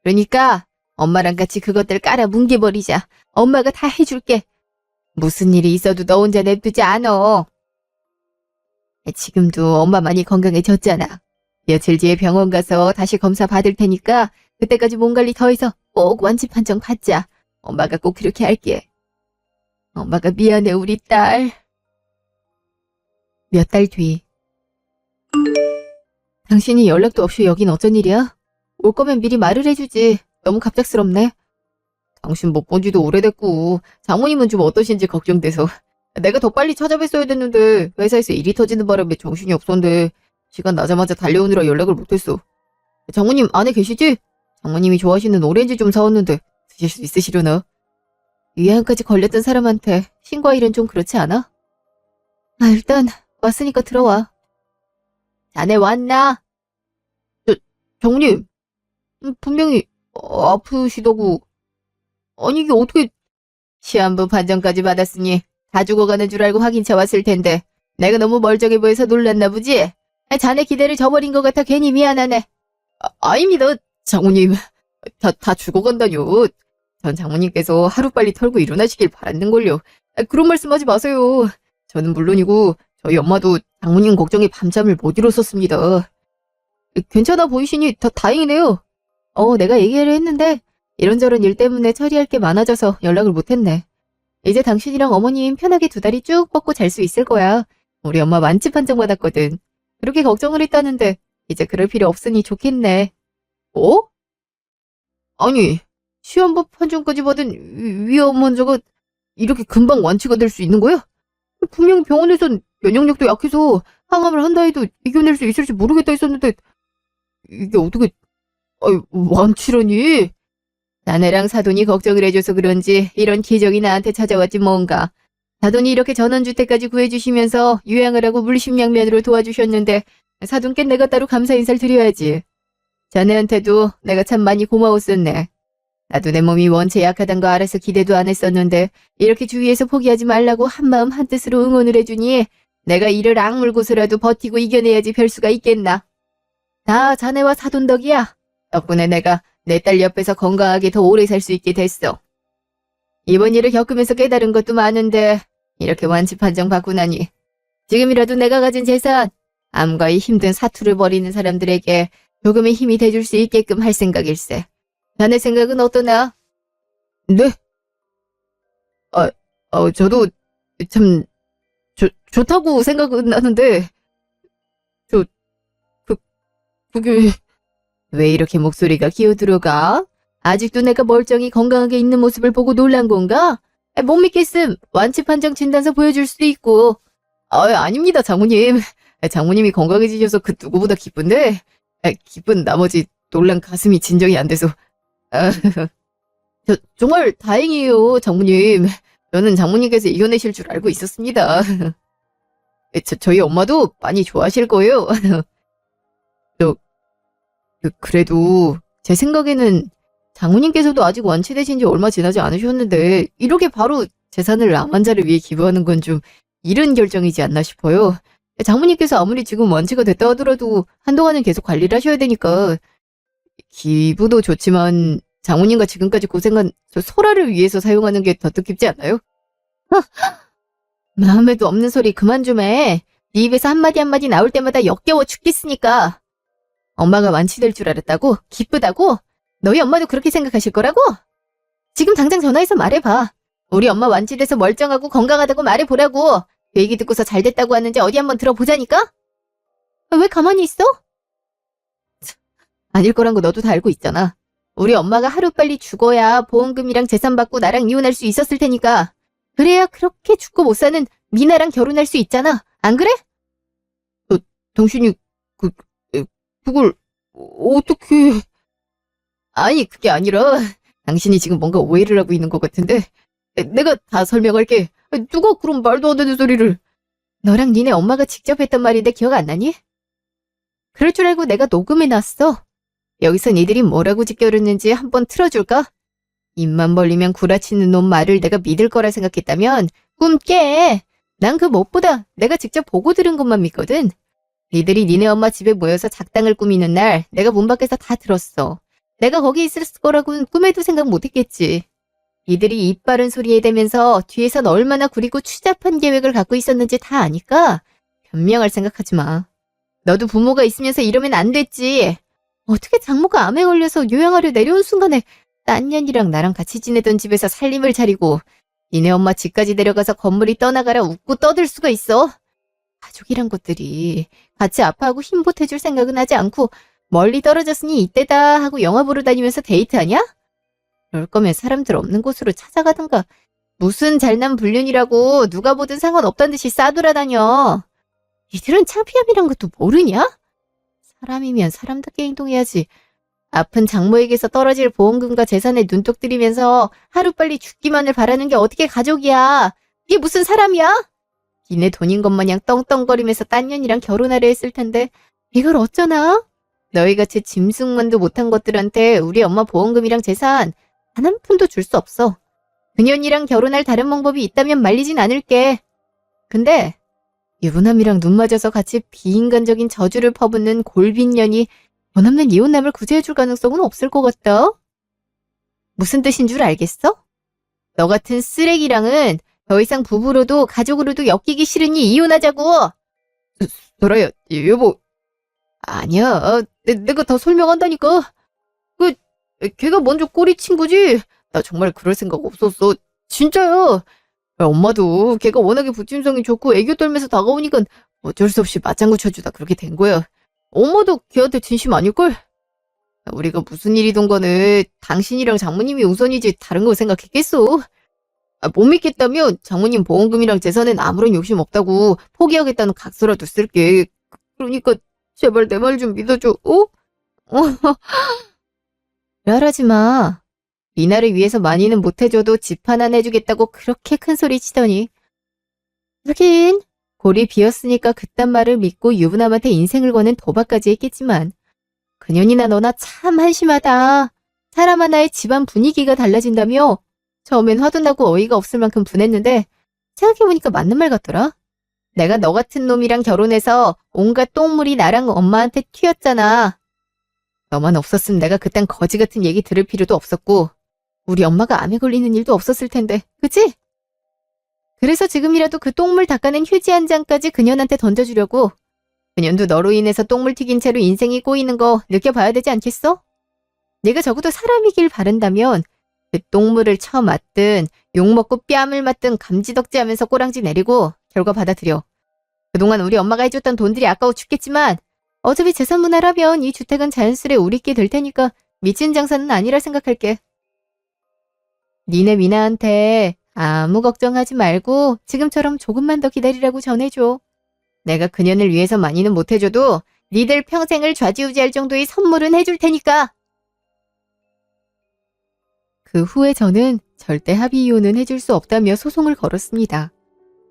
Speaker 1: 그러니까 엄마랑 같이 그것들 깔아 뭉개버리자. 엄마가 다 해줄게. 무슨 일이 있어도 너 혼자 냅두지 않어. 지금도 엄마 많이 건강해졌잖아. 며칠 뒤에 병원 가서 다시 검사 받을 테니까 그때까지 몸 관리 더 해서 꼭 완치 판정 받자. 엄마가 꼭 그렇게 할게. 엄마가 미안해, 우리 딸. 몇 달 뒤. 당신이 연락도 없이 여긴 어쩐 일이야? 올 거면 미리 말을 해주지. 너무 갑작스럽네. 당신 못 본 지도 오래됐고 장모님은 좀 어떠신지 걱정돼서 내가 더 빨리 찾아뵀어야 됐는데 회사에서 일이 터지는 바람에 정신이 없었는데 시간 나자마자 달려오느라 연락을 못했어. 장모님 안에 계시지? 장모님이 좋아하시는 오렌지 좀 사왔는데 드실 수 있으시려나? 위암까지 걸렸던 사람한테 신고할 일은 좀 그렇지 않아? 일단 왔으니까 들어와. 자네 왔나? 장모님 분명히 아프시다고. 아니 이게 어떻게. 시한부 판정까지 받았으니 다 죽어가는 줄 알고 확인차 왔을 텐데 내가 너무 멀쩡해 보여서 놀랐나 보지? 자네 기대를 저버린 것 같아 괜히 미안하네. 아닙니다 장모님. 다 죽어간다뇨. 전 장모님께서 하루빨리 털고 일어나시길 바랐는걸요. 그런 말씀하지 마세요. 저는 물론이고 저희 엄마도 장모님 걱정에 밤잠을 못 이뤘었습니다. 괜찮아 보이시니 다행이네요. 내가 얘기를 했는데 이런저런 일 때문에 처리할 게 많아져서 연락을 못했네. 이제 당신이랑 어머님 편하게 2다리 쭉 뻗고 잘 수 있을 거야. 우리 엄마 완치 판정 받았거든. 그렇게 걱정을 했다는데 이제 그럴 필요 없으니 좋겠네. 아니 시한부 판정까지 받은 위암 환자가 이렇게 금방 완치가 될 수 있는 거야? 분명히 병원에선 면역력도 약해서 항암을 한다 해도 이겨낼 수 있을지 모르겠다 했었는데 이게 어떻게 완치라니? 자네랑 사돈이 걱정을 해줘서 그런지 이런 기적이 나한테 찾아왔지 뭔가. 사돈이 이렇게 전원주택까지 구해주시면서 요양을 하고 물심양면으로 도와주셨는데 사돈께 내가 따로 감사 인사를 드려야지. 자네한테도 내가 참 많이 고마웠었네. 나도 내 몸이 원체 약하단 거 알아서 기대도 안 했었는데 이렇게 주위에서 포기하지 말라고 한마음 한뜻으로 응원을 해주니 내가 이를 악물고서라도 버티고 이겨내야지 별 수가 있겠나. 다 자네와 사돈 덕이야. 덕분에 내가 내 딸 옆에서 건강하게 더 오래 살 수 있게 됐어. 이번 일을 겪으면서 깨달은 것도 많은데 이렇게 완치 판정 받고 나니 지금이라도 내가 가진 재산, 암과의 힘든 사투를 벌이는 사람들에게 조금의 힘이 돼줄 수 있게끔 할 생각일세. 자네 생각은 어떠나? 네? 저도 참 좋다고 생각은 하는데 그게. 왜 이렇게 목소리가 기어들어가? 아직도 내가 멀쩡히 건강하게 있는 모습을 보고 놀란 건가? 못 믿겠음. 완치 판정 진단서 보여줄 수도 있고. 아닙니다, 장모님. 장모님이 건강해지셔서 그 누구보다 기쁜데, 기쁜 나머지 놀란 가슴이 진정이 안 돼서. 정말 다행이에요, 장모님. 저는 장모님께서 이겨내실 줄 알고 있었습니다. 저희 엄마도 많이 좋아하실 거예요. 그래도 제 생각에는 장모님께서도 아직 완치되신 지 얼마 지나지 않으셨는데 이렇게 바로 재산을 암 환자를 위해 기부하는 건 좀 이른 결정이지 않나 싶어요. 장모님께서 아무리 지금 완치가 됐다 하더라도 한동안은 계속 관리를 하셔야 되니까 기부도 좋지만 장모님과 지금까지 고생한 저 소라를 위해서 사용하는 게 더 뜻깊지 않나요? 마음에도 없는 소리 그만 좀 해. 네 입에서 한마디 한마디 나올 때마다 역겨워 죽겠으니까. 엄마가 완치될 줄 알았다고? 기쁘다고? 너희 엄마도 그렇게 생각하실 거라고? 지금 당장 전화해서 말해봐. 우리 엄마 완치돼서 멀쩡하고 건강하다고 말해보라고. 그 얘기 듣고서 잘 됐다고 하는지 어디 한번 들어보자니까? 왜 가만히 있어? 아닐 거란 거 너도 다 알고 있잖아. 우리 엄마가 하루빨리 죽어야 보험금이랑 재산 받고 나랑 이혼할 수 있었을 테니까. 그래야 그렇게 죽고 못 사는 미나랑 결혼할 수 있잖아. 안 그래? 당신이 그걸 어떻게. 아니 그게 아니라 당신이 지금 뭔가 오해를 하고 있는 것 같은데 내가 다 설명할게. 누가 그런 말도 안 되는 소리를. 너랑 니네 엄마가 직접 했단 말인데 기억 안 나니? 그럴 줄 알고 내가 녹음해놨어. 여기서 니들이 뭐라고 짓겨렸는지 한번 틀어줄까? 입만 벌리면 구라치는 놈 말을 내가 믿을 거라 생각했다면 꿈 깨. 난 그 무엇보다 내가 직접 보고 들은 것만 믿거든. 니들이 니네 엄마 집에 모여서 작당을 꾸미는 날 내가 문 밖에서 다 들었어. 내가 거기 있을 거라고는 꿈에도 생각 못했겠지. 니들이 입 바른 소리에 대면서 뒤에선 얼마나 구리고 추잡한 계획을 갖고 있었는지 다 아니까 변명할 생각하지 마. 너도 부모가 있으면서 이러면 안 됐지. 어떻게 장모가 암에 걸려서 요양하려 내려온 순간에 딴 년이랑 나랑 같이 지내던 집에서 살림을 차리고 니네 엄마 집까지 데려가서 건물이 떠나가라 웃고 떠들 수가 있어? 가족이란 것들이 같이 아파하고 힘 보태줄 생각은 하지 않고 멀리 떨어졌으니 이때다 하고 영화 보러 다니면서 데이트하냐? 그럴 거면 사람들 없는 곳으로 찾아가든가. 무슨 잘난 불륜이라고 누가 보든 상관없다는 듯이 싸돌아다녀. 이들은 창피함이란 것도 모르냐? 사람이면 사람답게 행동해야지. 아픈 장모에게서 떨어질 보험금과 재산에 눈독 들이면서 하루빨리 죽기만을 바라는 게 어떻게 가족이야? 이게 무슨 사람이야? 니네 돈인 것 마냥 떵떵거리면서 딴 년이랑 결혼하려 했을 텐데 이걸 어쩌나? 너희같이 짐승만도 못한 것들한테 우리 엄마 보험금이랑 재산 단 한 푼도 줄 수 없어. 그년이랑 결혼할 다른 방법이 있다면 말리진 않을게. 근데 유부남이랑 눈 맞아서 같이 비인간적인 저주를 퍼붓는 골빈년이 돈 없는 이혼남을 구제해줄 가능성은 없을 것 같다. 무슨 뜻인 줄 알겠어? 너 같은 쓰레기랑은 더 이상 부부로도 가족으로도 엮이기 싫으니 이혼하자고.
Speaker 2: 소라야, 여보. 아니야, 내가 더 설명한다니까. 걔가 먼저 꼬리 친 거지. 나 정말 그럴 생각 없었어. 진짜야. 엄마도 걔가 워낙에 부침성이 좋고 애교 떨면서 다가오니까 어쩔 수 없이 맞장구 쳐주다 그렇게 된 거야. 엄마도 걔한테 진심 아닐걸? 우리가 무슨 일이든 간에 당신이랑 장모님이 우선이지 다른 거 생각했겠어? 못 믿겠다면 장모님 보험금이랑 재산엔 아무런 욕심 없다고 포기하겠다는 각서라도 쓸게. 그러니까 제발 내 말 좀 믿어줘. 어?
Speaker 1: 지랄하지 마. 리나를 위해서 많이는 못해줘도 집 하나 내주겠다고 그렇게 큰 소리 치더니. 하긴 골이 비었으니까 그딴 말을 믿고 유부남한테 인생을 거는 도박까지 했겠지만 그년이나 너나 참 한심하다. 사람 하나의 집안 분위기가 달라진다며 처음엔 화도 나고 어이가 없을 만큼 분했는데 생각해보니까 맞는 말 같더라. 내가 너 같은 놈이랑 결혼해서 온갖 똥물이 나랑 엄마한테 튀었잖아. 너만 없었으면 내가 그딴 거지 같은 얘기 들을 필요도 없었고 우리 엄마가 암에 걸리는 일도 없었을 텐데, 그치? 그래서 지금이라도 그 똥물 닦아낸 휴지 한 장까지 그년한테 던져주려고. 그년도 너로 인해서 똥물 튀긴 채로 인생이 꼬이는 거 느껴봐야 되지 않겠어? 네가 적어도 사람이길 바란다면 그 똥물을 쳐맞든 욕먹고 뺨을 맞든 감지덕지하면서 꼬랑지 내리고 결과 받아들여. 그동안 우리 엄마가 해줬던 돈들이 아까워 죽겠지만 어차피 재산 분할하면 이 주택은 자연스레 우리께 될 테니까 미친 장사는 아니라 생각할게. 니네 미나한테 아무 걱정하지 말고 지금처럼 조금만 더 기다리라고 전해줘. 내가 그년을 위해서 많이는 못해줘도 니들 평생을 좌지우지할 정도의 선물은 해줄 테니까. 그 후에 저는 절대 합의 이혼은 해줄 수 없다며 소송을 걸었습니다.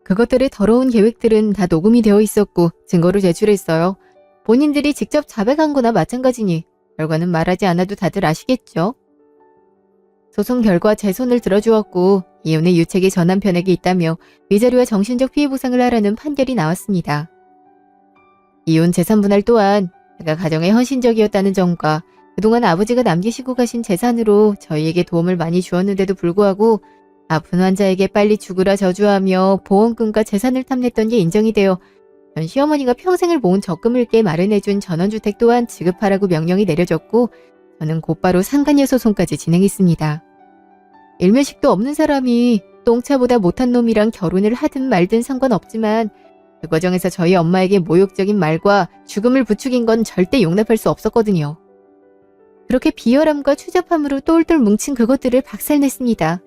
Speaker 1: 그것들의 더러운 계획들은 다 녹음이 되어 있었고 증거로 제출했어요. 본인들이 직접 자백한 거나 마찬가지니 결과는 말하지 않아도 다들 아시겠죠? 소송 결과 제 손을 들어주었고 이혼의 유책이 전 남편에게 있다며 위자료와 정신적 피해 보상을 하라는 판결이 나왔습니다. 이혼 재산 분할 또한 제가 가정에 헌신적이었다는 점과 그동안 아버지가 남기시고 가신 재산으로 저희에게 도움을 많이 주었는데도 불구하고 아픈 환자에게 빨리 죽으라 저주하며 보험금과 재산을 탐냈던 게 인정이 되어 전 시어머니가 평생을 모은 적금을 깨 마련해준 전원주택 또한 지급하라고 명령이 내려졌고 저는 곧바로 상간녀 소송까지 진행했습니다. 일면식도 없는 사람이 똥차보다 못한 놈이랑 결혼을 하든 말든 상관없지만 그 과정에서 저희 엄마에게 모욕적인 말과 죽음을 부추긴 건 절대 용납할 수 없었거든요. 그렇게 비열함과 추잡함으로 똘똘 뭉친 그것들을 박살냈습니다.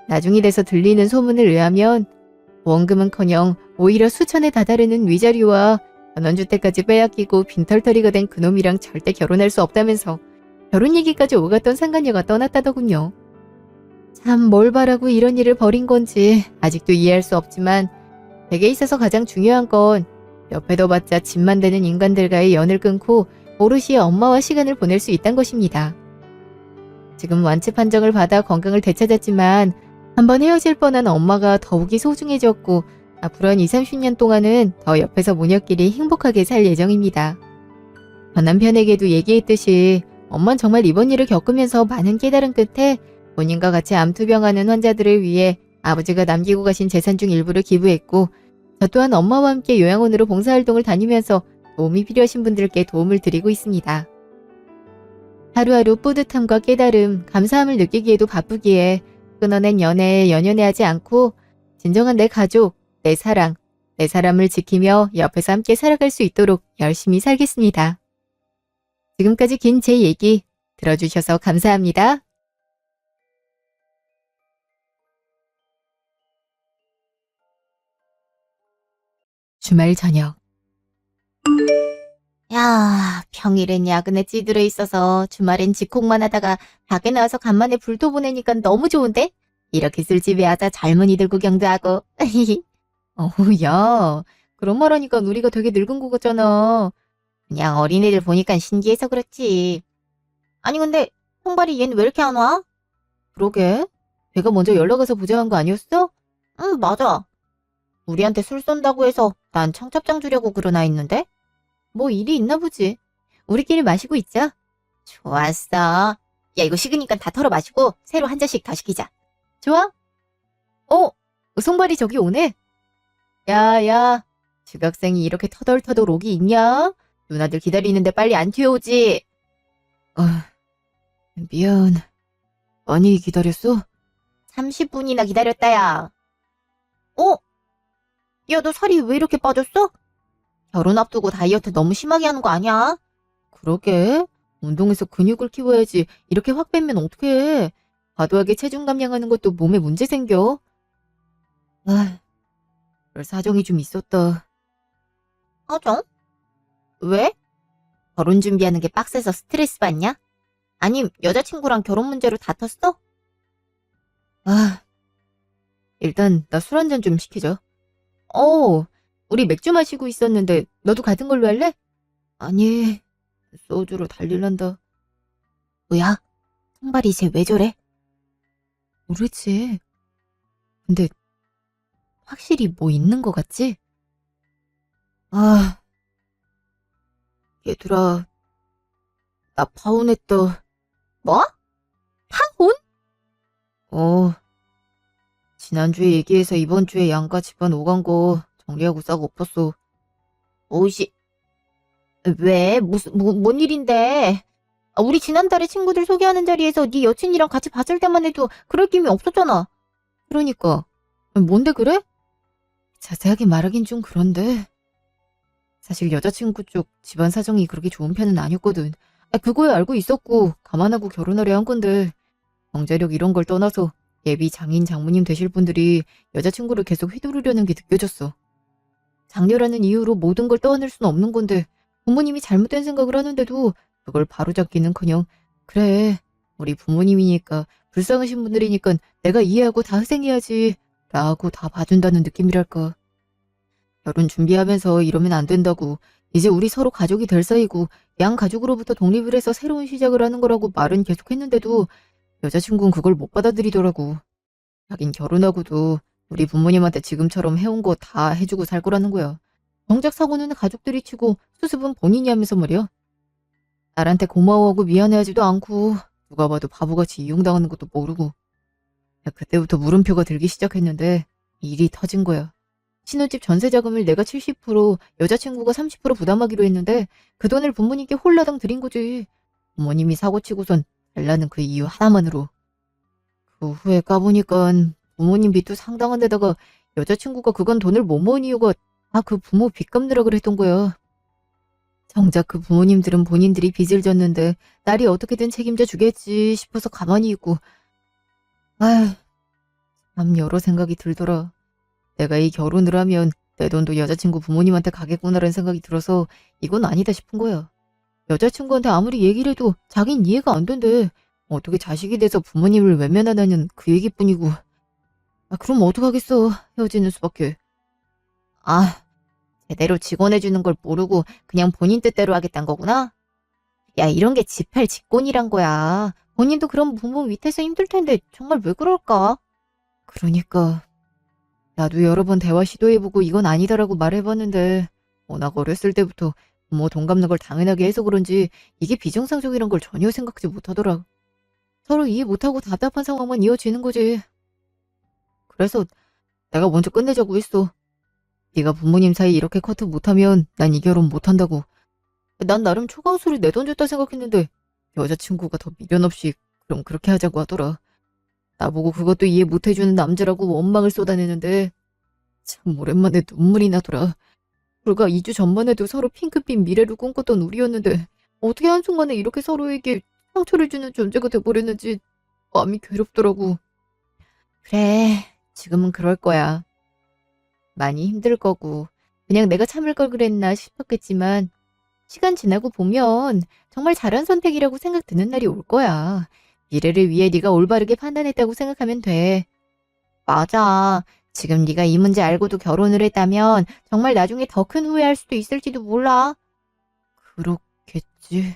Speaker 1: 나중이 돼서 들리는 소문을 의하면 보험금은커녕 오히려 수천에 다다르는 위자료와 전원주택까지 빼앗기고 빈털터리가 된 그놈이랑 절대 결혼할 수 없다면서 결혼 얘기까지 오갔던 상간녀가 떠났다더군요. 참 뭘 바라고 이런 일을 벌인 건지 아직도 이해할 수 없지만 제게 있어서 가장 중요한 건 옆에 둬봤자 집만 되는 인간들과의 연을 끊고 오롯이 엄마와 시간을 보낼 수 있다는 것입니다. 지금 완치 판정을 받아 건강을 되찾았지만 한번 헤어질 뻔한 엄마가 더욱이 소중해졌고 앞으로 한 2, 30년 동안은 더 옆에서 모녀끼리 행복하게 살 예정입니다. 전 남편에게도 얘기했듯이 엄만 정말 이번 일을 겪으면서 많은 깨달음 끝에 본인과 같이 암투병하는 환자들을 위해 아버지가 남기고 가신 재산 중 일부를 기부했고, 저 또한 엄마와 함께 요양원으로 봉사활동을 다니면서 도움이 필요하신 분들께 도움을 드리고 있습니다. 하루하루 뿌듯함과 깨달음, 감사함을 느끼기에도 바쁘기에 끊어낸 연애에 연연해하지 않고 진정한 내 가족, 내 사랑, 내 사람을 지키며 옆에서 함께 살아갈 수 있도록 열심히 살겠습니다. 지금까지 긴 제 얘기 들어주셔서 감사합니다. 주말 저녁. 야, 평일엔 야근에 찌들어 있어서 주말엔 집콕만 하다가 밖에 나와서 간만에 불도 보내니까 너무 좋은데? 이렇게 술집에 와서 젊은이들 구경도 하고. 어우, 야, 그런 말 하니까 우리가 되게 늙은 것 같잖아. 그냥 어린애들 보니까 신기해서 그렇지. 아니 근데 홍발이 얘는 왜 이렇게 안 와? 그러게. 걔가 먼저 연락 와서 보자한 거 아니었어? 응, 맞아. 우리한테 술 쏜다고 해서 난 청첩장 주려고 그러나 했는데? 뭐 일이 있나 보지. 우리끼리 마시고 있자. 좋았어. 야, 이거 식으니까 다 털어 마시고 새로 한 잔씩 더 시키자. 좋아? 송발이 저기 오네. 야, 중학생이 이렇게 터덜터덜 오기 있냐? 누나들 기다리는데 빨리 안 튀어오지. 미안. 많이 기다렸어? 30분이나 기다렸다, 야. 야, 너 살이 왜 이렇게 빠졌어? 결혼 앞두고 다이어트 너무 심하게 하는 거 아니야? 그러게. 운동해서 근육을 키워야지. 이렇게 확 빼면 어떡해. 과도하게 체중 감량하는 것도 몸에 문제 생겨. 그럴 사정이 좀 있었다. 사정? 왜? 결혼 준비하는 게 빡세서 스트레스 받냐? 아님 여자친구랑 결혼 문제로 다퉜어? 일단 나 술 한 잔 좀 시키자. 우리 맥주 마시고 있었는데 너도 같은 걸로 할래? 아니, 소주로 달릴란다. 뭐야? 성발이 이제 왜 저래? 모르지. 근데 확실히 뭐 있는 거 같지? 얘들아, 나 파혼했다. 뭐? 파혼? 지난주에 얘기해서 이번 주에 양가 집안 오간 거 정리하고 싹 엎었어. 오이씨. 왜? 뭔 일인데? 우리 지난달에 친구들 소개하는 자리에서 네 여친이랑 같이 봤을 때만 해도 그럴 기미 없었잖아. 그러니까. 뭔데 그래? 자세하게 말하긴 좀 그런데. 사실 여자친구 쪽 집안 사정이 그렇게 좋은 편은 아니었거든. 그거야 알고 있었고 감안하고 결혼하려 한 건데 경제력 이런 걸 떠나서 예비 장인 장모님 되실 분들이 여자친구를 계속 휘두르려는 게 느껴졌어. 장녀라는 이유로 모든 걸 떠안을 수는 없는 건데 부모님이 잘못된 생각을 하는데도 그걸 바로잡기는커녕 그래 우리 부모님이니까 불쌍하신 분들이니까 내가 이해하고 다 희생해야지 라고 다 봐준다는 느낌이랄까. 결혼 준비하면서 이러면 안 된다고 이제 우리 서로 가족이 될 사이고 양 가족으로부터 독립을 해서 새로운 시작을 하는 거라고 말은 계속 했는데도 여자친구는 그걸 못 받아들이더라고. 하긴 결혼하고도 우리 부모님한테 지금처럼 해온 거 다 해주고 살 거라는 거야. 정작 사고는 가족들이 치고 수습은 본인이 하면서 말이야. 딸한테 고마워하고 미안해하지도 않고 누가 봐도 바보같이 이용당하는 것도 모르고. 그때부터 물음표가 들기 시작했는데 일이 터진 거야. 신혼집 전세 자금을 내가 70%, 여자친구가 30% 부담하기로 했는데 그 돈을 부모님께 홀라당 드린 거지. 부모님이 사고치고선 달라는 그 이유 하나만으로. 그 후에 까보니까 부모님 빚도 상당한 데다가 여자친구가 그건 돈을 못 모은 이유가 다 그 부모 빚 갚느라 그랬던 거야. 정작 그 부모님들은 본인들이 빚을 졌는데 딸이 어떻게든 책임져 주겠지 싶어서 가만히 있고. 참 여러 생각이 들더라. 내가 이 결혼을 하면 내 돈도 여자친구 부모님한테 가겠구나라는 생각이 들어서 이건 아니다 싶은 거야. 여자친구한테 아무리 얘기를 해도 자긴 이해가 안 된대. 어떻게 자식이 돼서 부모님을 외면하다는 그 얘기뿐이고. 그럼 어떡하겠어. 헤어지는 수밖에. 제대로 직원해주는 걸 모르고 그냥 본인 뜻대로 하겠다는 거구나? 야, 이런 게 지팔직곤이란 거야. 본인도 그런 부모 밑에서 힘들 텐데 정말 왜 그럴까? 그러니까
Speaker 2: 나도 여러 번 대화 시도해보고 이건 아니다라고 말해봤는데 워낙 어렸을 때부터 부모 돈 갚는 걸 당연하게 해서 그런지 이게 비정상적이란 걸 전혀 생각지 못하더라. 서로 이해 못하고 답답한 상황만 이어지는 거지. 그래서 내가 먼저 끝내자고 했어. 네가 부모님 사이 이렇게 커트 못하면 난 이 결혼 못한다고. 난 나름 초강수를 내던졌다 생각했는데 여자친구가 더 미련 없이 그럼 그렇게 하자고 하더라. 나보고 그것도 이해 못해주는 남자라고 원망을 쏟아내는데 참 오랜만에 눈물이 나더라. 불과 2주 전만 해도 서로 핑크빛 미래를 꿈꿨던 우리였는데 어떻게 한순간에 이렇게 서로에게 상처를 주는 존재가 돼버렸는지 마음이 괴롭더라고. 그래, 지금은 그럴 거야. 많이 힘들 거고 그냥 내가 참을 걸 그랬나 싶었겠지만 시간 지나고 보면 정말 잘한 선택이라고 생각 드는 날이 올 거야. 미래를 위해 네가 올바르게 판단했다고 생각하면 돼. 맞아. 지금 네가 이 문제 알고도 결혼을 했다면 정말 나중에 더 큰 후회할 수도 있을지도 몰라. 그렇겠지.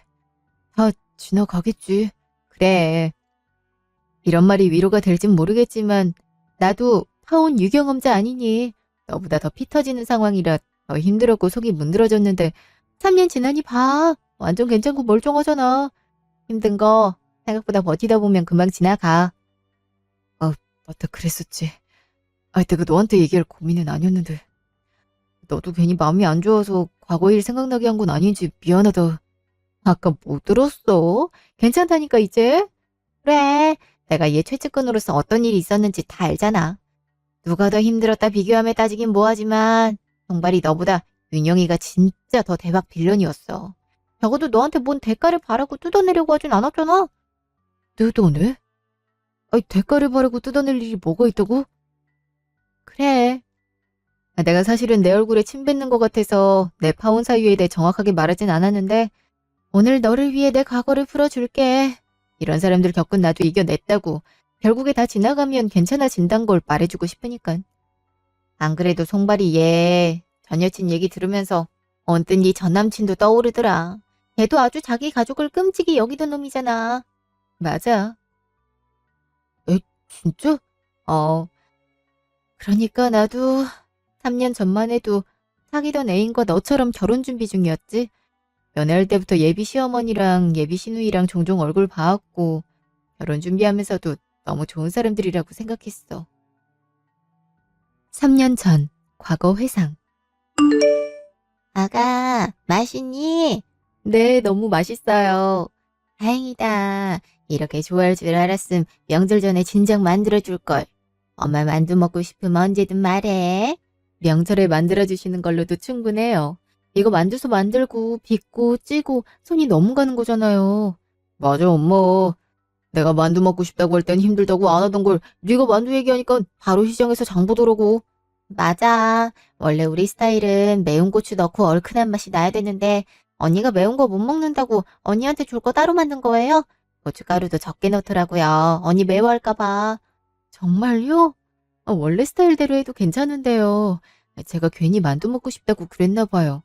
Speaker 2: 다 지나가겠지. 그래. 이런 말이 위로가 될진 모르겠지만 나도 타온 유경험자 아니니. 너보다 더 피 터지는 상황이라 더 힘들었고 속이 문드러졌는데 3년 지나니 봐. 완전 괜찮고 멀쩡하잖아. 힘든 거 생각보다 버티다 보면 금방 지나가. 맞다 그랬었지. 내가 너한테 얘기할 고민은 아니었는데. 너도 괜히 마음이 안 좋아서 과거 일 생각나게 한 건 아닌지 미안하다. 아까 못 들었어? 괜찮다니까 이제? 그래. 내가 얘 최측근으로서 어떤 일이 있었는지 다 알잖아. 누가 더 힘들었다 비교하며 따지긴 뭐하지만 정발이 너보다 윤영이가 진짜 더 대박 빌런이었어. 적어도 너한테 뭔 대가를 바라고 뜯어내려고 하진 않았잖아. 뜯어내? 대가를 바라고 뜯어낼 일이 뭐가 있다고? 그래. 내가 사실은 내 얼굴에 침 뱉는 것 같아서 내 파혼 사유에 대해 정확하게 말하진 않았는데 오늘 너를 위해 내 과거를 풀어줄게. 이런 사람들 겪은 나도 이겨냈다고. 결국에 다 지나가면 괜찮아진단 걸 말해주고 싶으니까. 안 그래도 송발이 얘 전 여친 얘기 들으면서 언뜻 네 전 남친도 떠오르더라. 걔도 아주 자기 가족을 끔찍이 여기던 놈이잖아. 맞아. 진짜? 그러니까 나도 3년 전만 해도 사귀던 애인과 너처럼 결혼 준비 중이었지. 연애할 때부터 예비 시어머니랑 예비 시누이랑 종종 얼굴 봐왔고 결혼 준비하면서도 너무 좋은 사람들이라고 생각했어. 3년 전 과거 회상. 아가, 맛있니? 네, 너무 맛있어요. 다행이다. 이렇게 좋아할 줄 알았음 명절 전에 진작 만들어줄걸. 엄마 만두 먹고 싶으면 언제든 말해. 명절에 만들어주시는 걸로도 충분해요. 이거 만두소 만들고 빚고 찌고 손이 너무 가는 거잖아요. 맞아, 엄마. 내가 만두 먹고 싶다고 할 땐 힘들다고 안 하던 걸 네가 만두 얘기하니까 바로 시장에서 장 보더라고. 맞아. 원래 우리 스타일은 매운 고추 넣고 얼큰한 맛이 나야 되는데 언니가 매운 거 못 먹는다고 언니한테 줄 거 따로 만든 거예요? 고춧가루도 적게 넣더라고요. 언니 매워할까 봐. 정말요? 원래 스타일대로 해도 괜찮은데요. 제가 괜히 만두 먹고 싶다고 그랬나 봐요.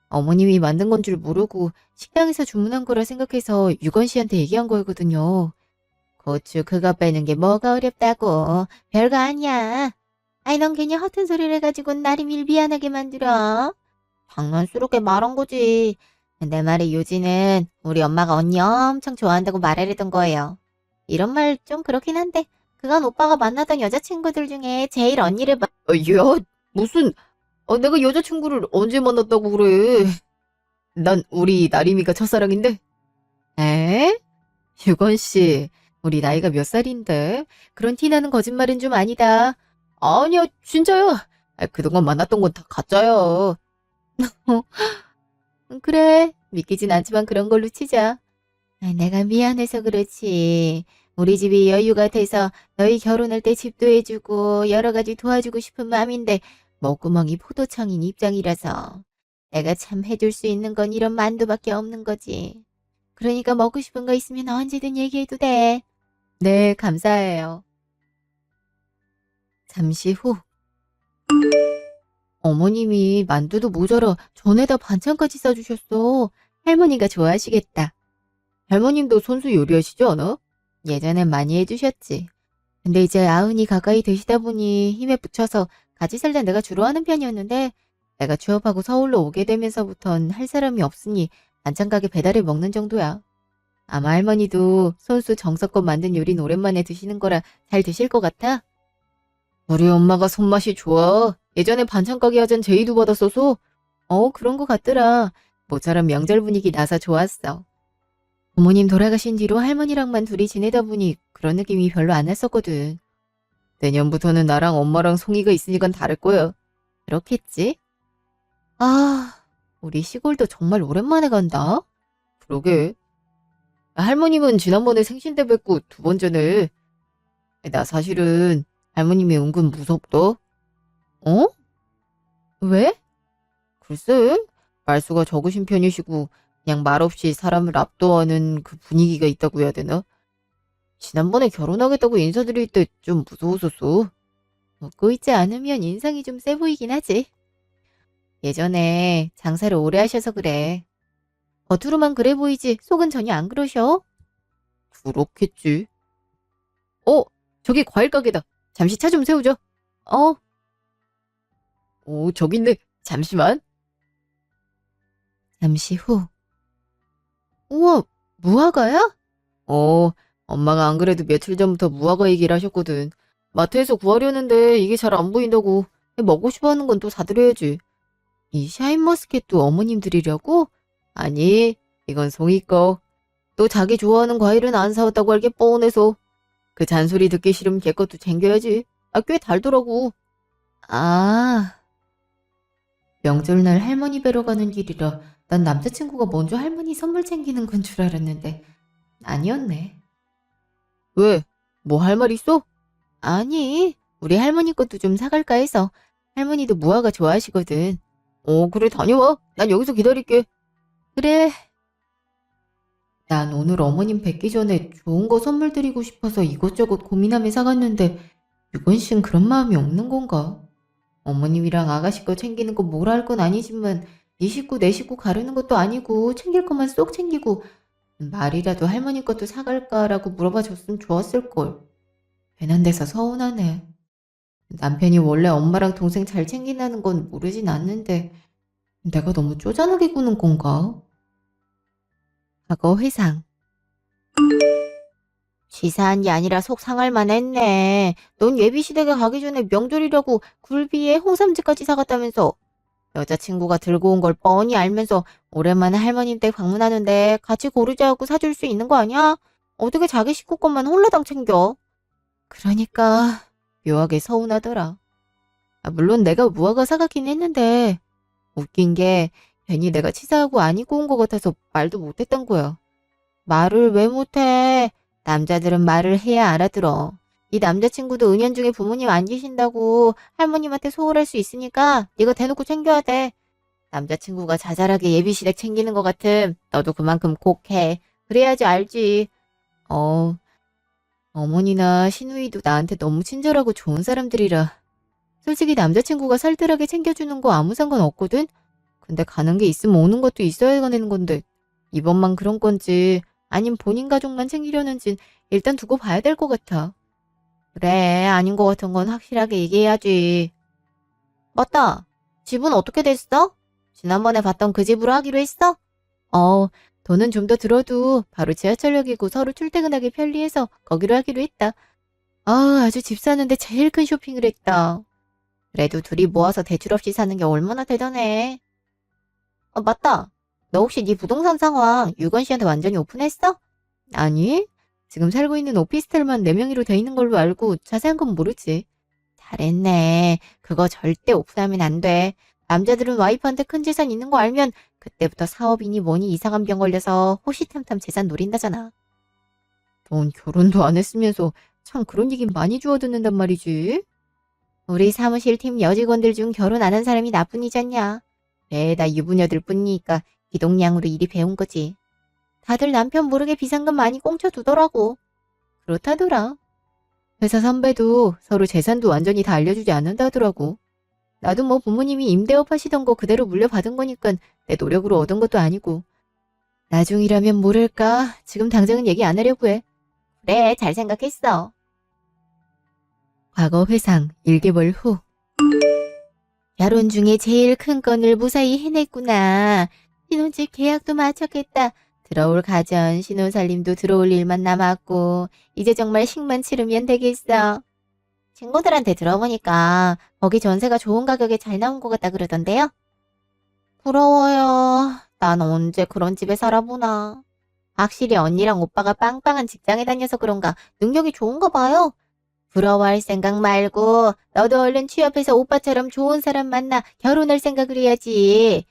Speaker 2: 어머님이 만든 건 줄 모르고 식당에서 주문한 거라 생각해서 유건 씨한테 얘기한 거거든요. 고추 그거 빼는 게 뭐가 어렵다고. 별거 아니야. 아이 넌 괜히 허튼 소리를 해가지고 나를 미안하게 만들어. 장난스럽게 말한 거지. 내 말에 요지는 우리 엄마가 언니 엄청 좋아한다고 말하려던 거예요. 이런 말 좀 그렇긴 한데 그건 오빠가 만나던 여자친구들 중에 제일 언니를 야, 무슨 내가 여자친구를 언제 만났다고 그래. 난 우리 나림이가 첫사랑인데. 에? 유건 씨, 우리 나이가 몇 살인데? 그런 티나는 거짓말은 좀 아니다. 아니야, 진짜야. 그동안 만났던 건 다 가짜야. 그래, 믿기진 않지만 그런 걸로 치자. 내가 미안해서 그렇지. 우리 집이 여유가 돼서 너희 결혼할 때 집도 해주고 여러 가지 도와주고 싶은 마음인데 목구멍이 포도청인 입장이라서 내가 참 해줄 수 있는 건 이런 만두밖에 없는 거지. 그러니까 먹고 싶은 거 있으면 언제든 얘기해도 돼. 네, 감사해요. 잠시 후. 어머님이 만두도 모자라 전에다 반찬까지 싸주셨어. 할머니가 좋아하시겠다. 할머님도 손수 요리하시지 않아? 예전엔 많이 해주셨지. 근데 이제 90이 가까이 되시다 보니 힘에 부쳐서
Speaker 1: 같이 살다 내가 주로 하는 편이었는데 내가 취업하고 서울로 오게 되면서부턴 할 사람이 없으니 반찬 가게 배달해 먹는 정도야. 아마 할머니도 손수 정성껏 만든 요리는 오랜만에 드시는 거라 잘 드실 것 같아?
Speaker 2: 우리 엄마가 손맛이 좋아. 예전에 반찬 가게 하잔 제의도 받았어서.
Speaker 1: 그런 것 같더라. 모처럼 명절 분위기 나서 좋았어. 부모님 돌아가신 뒤로 할머니랑만 둘이 지내다 보니 그런 느낌이 별로 안 났었거든.
Speaker 2: 내년부터는 나랑 엄마랑 송이가 있으니까 다를 거야.
Speaker 1: 그렇겠지? 아, 우리 시골도 정말 오랜만에 간다.
Speaker 2: 그러게. 할머님은 지난번에 생신 때 뵙고 두 번째네. 나 사실은 할머님이 은근 무섭다.
Speaker 1: 어? 왜?
Speaker 2: 글쎄, 말수가 적으신 편이시고 그냥 말없이 사람을 압도하는 그 분위기가 있다고 해야 되나? 지난번에 결혼하겠다고 인사드릴 때 좀 무서웠었어.
Speaker 1: 먹고 있지 않으면 인상이 좀 세 보이긴 하지. 예전에 장사를 오래 하셔서 그래. 겉으로만 그래 보이지 속은 전혀 안 그러셔?
Speaker 2: 그렇겠지. 저기 과일 가게다. 잠시 차 좀 세우자.
Speaker 1: 어,
Speaker 2: 저기 있네. 잠시만.
Speaker 1: 잠시 후. 우와, 무화과야?
Speaker 2: 엄마가 안 그래도 며칠 전부터 무화과 얘기를 하셨거든. 마트에서 구하려는데 이게 잘 안 보인다고. 먹고 싶어 하는 건 또 사드려야지.
Speaker 1: 이 샤인머스켓도 어머님 드리려고?
Speaker 2: 아니, 이건 송이 거. 또 자기 좋아하는 과일은 안 사왔다고 할 게 뻔해서. 그 잔소리 듣기 싫으면 걔 것도 챙겨야지. 꽤 달더라고.
Speaker 1: 아, 명절날 할머니 뵈러 가는 길이라 난 남자친구가 먼저 할머니 선물 챙기는 건 줄 알았는데 아니었네.
Speaker 2: 왜? 뭐 할 말 있어?
Speaker 1: 아니, 우리 할머니 것도 좀 사갈까 해서. 할머니도 무화과 좋아하시거든.
Speaker 2: 그래, 다녀와. 난 여기서 기다릴게.
Speaker 1: 그래. 난 오늘 어머님 뵙기 전에 좋은 거 선물 드리고 싶어서 이것저것 고민하며 사갔는데 유건 씨는 그런 마음이 없는 건가? 어머님이랑 아가씨 거 챙기는 거 뭐라 할 건 아니지만 네 식구 내 식구 가르는 것도 아니고 챙길 것만 쏙 챙기고 말이라도 할머니 것도 사갈까라고 물어봐 줬으면 좋았을걸. 괜한 데서 서운하네. 남편이 원래 엄마랑 동생 잘 챙긴다는 건 모르진 않는데 내가 너무 쪼잔하게 구는 건가? 과거 회상. 치사한 게 아니라 속 상할 만했네. 넌 예비시댁에 가기 전에 명절이라고 굴비에 홍삼즙까지 사갔다면서. 여자친구가 들고 온 걸 뻔히 알면서 오랜만에 할머님 댁 방문하는데 같이 고르자고 사줄 수 있는 거 아니야? 어떻게 자기 식구 것만 홀라당 챙겨? 그러니까 묘하게 서운하더라. 물론 내가 무화과 사갔긴 했는데 웃긴 게 괜히 내가 치사하고 안 입고 온 것 같아서 말도 못했던 거야. 말을 왜 못해? 남자들은 말을 해야 알아들어. 이 남자친구도 은연중에 부모님 안 계신다고 할머님한테 소홀할 수 있으니까 네가 대놓고 챙겨야 돼. 남자친구가 자잘하게 예비시댁 챙기는 것 같음 너도 그만큼 꼭 해. 그래야지 알지. 어머니나 시누이도 나한테 너무 친절하고 좋은 사람들이라. 솔직히 남자친구가 살뜰하게 챙겨주는 거 아무 상관 없거든? 근데 가는 게 있으면 오는 것도 있어야 가는 건데 이번만 그런 건지 아님 본인 가족만 챙기려는진 일단 두고 봐야 될 것 같아. 그래, 아닌 것 같은 건 확실하게 얘기해야지. 맞다. 집은 어떻게 됐어? 지난번에 봤던 그 집으로 하기로 했어? 돈은 좀 더 들어도 바로 지하철역이고 서로 출퇴근하기 편리해서 거기로 하기로 했다. 아주 집 사는데 제일 큰 쇼핑을 했다. 그래도 둘이 모아서 대출 없이 사는 게 얼마나 대단해. 맞다. 너 혹시 네 부동산 상황 유건 씨한테 완전히 오픈했어? 아니, 지금 살고 있는 오피스텔만 내 명의로 돼 있는 걸로 알고 자세한 건 모르지. 잘했네. 그거 절대 오픈하면 안 돼. 남자들은 와이프한테 큰 재산 있는 거 알면 그때부터 사업이니 뭐니 이상한 병 걸려서 호시탐탐 재산 노린다잖아. 넌 결혼도 안 했으면서 참 그런 얘기 많이 주워듣는단 말이지. 우리 사무실 팀 여직원들 중 결혼 안 한 사람이 나뿐이지 않냐. 그래, 나 유부녀들 뿐이니까 기동량으로 일이 배운 거지. 다들 남편 모르게 비상금 많이 꽁쳐두더라고. 그렇다더라. 회사 선배도 서로 재산도 완전히 다 알려주지 않는다 하더라고. 나도 뭐 부모님이 임대업 하시던 거 그대로 물려받은 거니까 내 노력으로 얻은 것도 아니고. 나중이라면 모를까 지금 당장은 얘기 안 하려고 해. 그래, 잘 생각했어. 과거 회상 1개월 후. 결혼 중에 제일 큰 건을 무사히 해냈구나. 신혼집 계약도 마쳤겠다. 들어올 가전, 신혼살림도 들어올 일만 남았고 이제 정말 식만 치르면 되겠어. 친구들한테 들어보니까 거기 전세가 좋은 가격에 잘 나온 것 같다 그러던데요. 부러워요. 난 언제 그런 집에 살아보나. 확실히 언니랑 오빠가 빵빵한 직장에 다녀서 그런가 능력이 좋은가 봐요. 부러워할 생각 말고 너도 얼른 취업해서 오빠처럼 좋은 사람 만나 결혼할 생각을 해야지.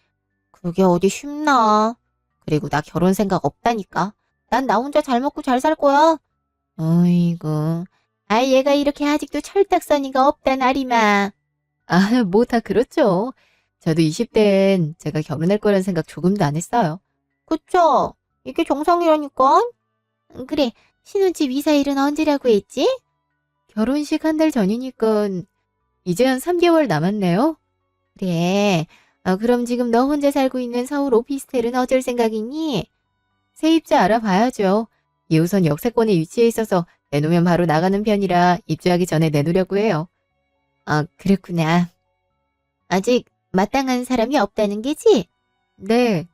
Speaker 1: 그게 어디 쉽나. 그리고 나 결혼 생각 없다니까. 난 나 혼자 잘 먹고 잘 살 거야. 어이구. 아, 얘가 이렇게 아직도 철딱서니가 없다 나리마.
Speaker 2: 아, 뭐 다 그렇죠. 저도 20대엔 제가 결혼할 거란 생각 조금도 안 했어요.
Speaker 1: 그쵸? 이게 정상이라니까? 그래, 신혼집 이사일은 언제라고 했지?
Speaker 2: 결혼식 한 달 전이니까 이제 한 3개월 남았네요.
Speaker 1: 그래. 그럼 지금 너 혼자 살고 있는 서울 오피스텔은 어쩔 생각이니?
Speaker 2: 세입자 알아봐야죠. 2호선 역세권에 위치해 있어서 내놓으면 바로 나가는 편이라 입주하기 전에 내놓으려고 해요.
Speaker 1: 그렇구나. 아직 마땅한 사람이 없다는 게지?
Speaker 2: 네,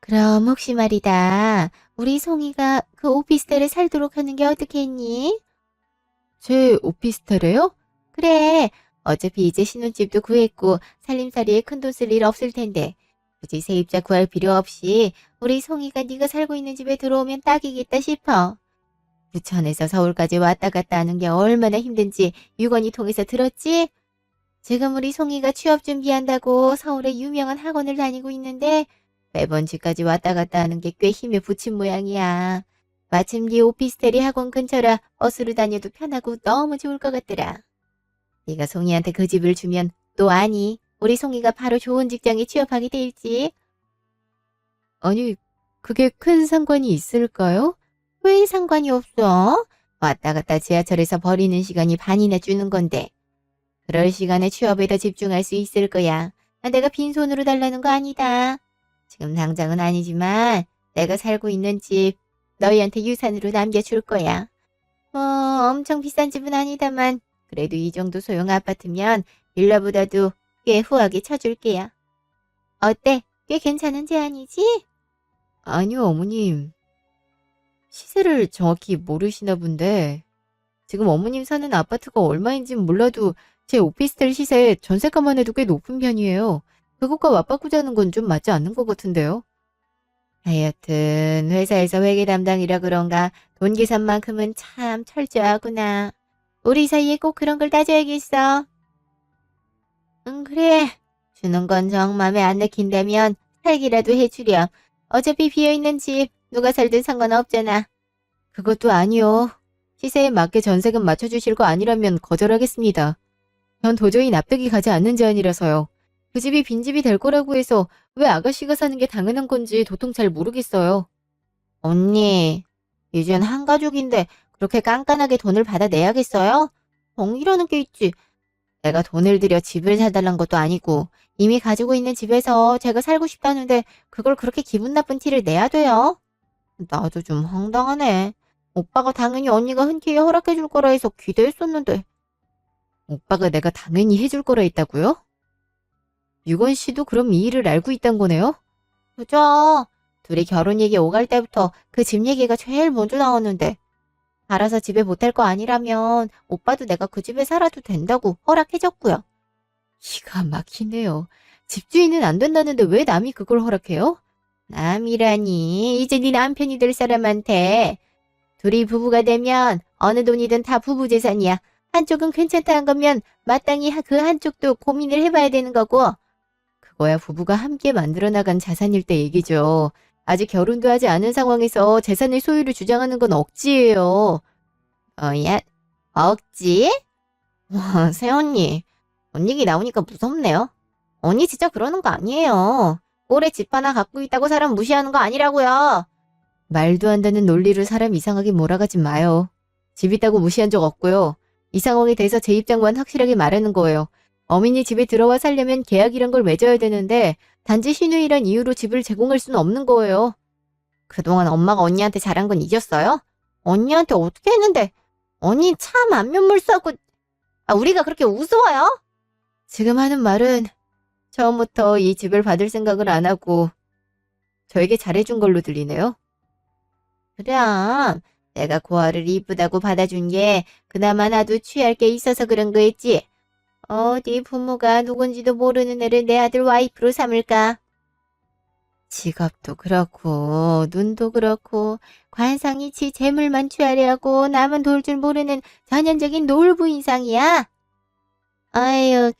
Speaker 1: 그럼 혹시 말이다. 우리 송이가 그 오피스텔에 살도록 하는 게 어떻겠니?
Speaker 2: 제 오피스텔에요?
Speaker 1: 그래. 어차피 이제 신혼집도 구했고 살림살이에 큰돈 쓸 일 없을 텐데 굳이 세입자 구할 필요 없이 우리 송이가 네가 살고 있는 집에 들어오면 딱이겠다 싶어. 부천에서 서울까지 왔다 갔다 하는 게 얼마나 힘든지 유건이 통해서 들었지? 지금 우리 송이가 취업 준비한다고 서울의 유명한 학원을 다니고 있는데 매번 집까지 왔다 갔다 하는 게 꽤 힘에 부친 모양이야. 마침 네 오피스텔이 학원 근처라 버스로 다녀도 편하고 너무 좋을 것 같더라. 네가 송이한테 그 집을 주면 또 아니 우리 송이가 바로 좋은 직장에 취업하게 될지.
Speaker 2: 아니, 그게 큰 상관이 있을까요?
Speaker 1: 왜 상관이 없어? 왔다 갔다 지하철에서 버리는 시간이 반이나 주는 건데. 그럴 시간에 취업에 더 집중할 수 있을 거야. 내가 빈손으로 달라는 거 아니다. 지금 당장은 아니지만 내가 살고 있는 집 너희한테 유산으로 남겨줄 거야. 뭐 엄청 비싼 집은 아니다만 그래도 이 정도 소형 아파트면 빌라보다도 꽤 후하게 쳐줄게야. 어때? 꽤 괜찮은 제안이지?
Speaker 2: 아니요, 어머님. 시세를 정확히 모르시나 본데 지금 어머님 사는 아파트가 얼마인진 몰라도 제 오피스텔 시세 전세가만 해도 꽤 높은 편이에요. 그것과 맞바꾸자는 건 좀 맞지 않는 것 같은데요.
Speaker 1: 하여튼 회사에서 회계 담당이라 그런가 돈 계산만큼은 참 철저하구나. 우리 사이에 꼭 그런 걸 따져야겠어. 응 그래. 주는 건 정 맘에 안 내킨다면 살기라도 해주렴. 어차피 비어있는 집 누가 살든 상관없잖아.
Speaker 2: 그것도 아니요. 시세에 맞게 전세금 맞춰주실 거 아니라면 거절하겠습니다. 전 도저히 납득이 가지 않는 제안이라서요. 그 집이 빈집이 될 거라고 해서 왜 아가씨가 사는 게 당연한 건지 도통 잘 모르겠어요.
Speaker 1: 언니, 이젠 한 가족인데 그렇게 깐깐하게 돈을 받아내야겠어요? 정이라는 게 있지. 내가 돈을 들여 집을 사달란 것도 아니고 이미 가지고 있는 집에서 제가 살고 싶다는데 그걸 그렇게 기분 나쁜 티를 내야 돼요? 나도 좀 황당하네. 오빠가 당연히 언니가 흔쾌히 허락해줄 거라 해서 기대했었는데.
Speaker 2: 오빠가 내가 당연히 해줄 거라 했다고요? 유건 씨도 그럼 이 일을 알고 있단 거네요?
Speaker 1: 그죠? 둘이 결혼 얘기 오갈 때부터 그 집 얘기가 제일 먼저 나왔는데 알아서 집에 못할 거 아니라면 오빠도 내가 그 집에 살아도 된다고 허락해줬고요.
Speaker 2: 기가 막히네요. 집주인은 안 된다는데 왜 남이 그걸 허락해요?
Speaker 1: 남이라니 이제 네 남편이 될 사람한테 둘이 부부가 되면 어느 돈이든 다 부부 재산이야. 한쪽은 괜찮다 한 거면 마땅히 그 한쪽도 고민을 해봐야 되는 거고.
Speaker 2: 그거야 부부가 함께 만들어 나간 자산일 때 얘기죠. 아직 결혼도 하지 않은 상황에서 재산의 소유를 주장하는 건 억지예요.
Speaker 1: 야, 억지? 와, 새언니. 언니 얘기 나오니까 무섭네요. 언니 진짜 그러는 거 아니에요. 꼴에 집 하나 갖고 있다고 사람 무시하는 거 아니라고요.
Speaker 2: 말도 안 되는 논리로 사람 이상하게 몰아가지 마요. 집 있다고 무시한 적 없고요. 이 상황에 대해서 제 입장만 확실하게 말하는 거예요. 어민이 집에 들어와 살려면 계약이란 걸 맺어야 되는데 단지 신우이란 이유로 집을 제공할 수는 없는 거예요.
Speaker 1: 그동안 엄마가 언니한테 잘한 건 잊었어요? 언니한테 어떻게 했는데? 언니 참 안면물수하고 우리가 그렇게 우스워요? 지금 하는 말은 처음부터 이 집을 받을 생각을 안 하고 저에게 잘해준 걸로 들리네요. 그럼 내가 고아를 이쁘다고 받아준 게 그나마 나도 취할 게 있어서 그런 거였지. 어디 부모가 누군지도 모르는 애를 내 아들 와이프로 삼을까? 직업도 그렇고 눈도 그렇고 관상이치 재물만 취하려고 남은 돌 줄 모르는 전형적인 놀부인상이야. 아유,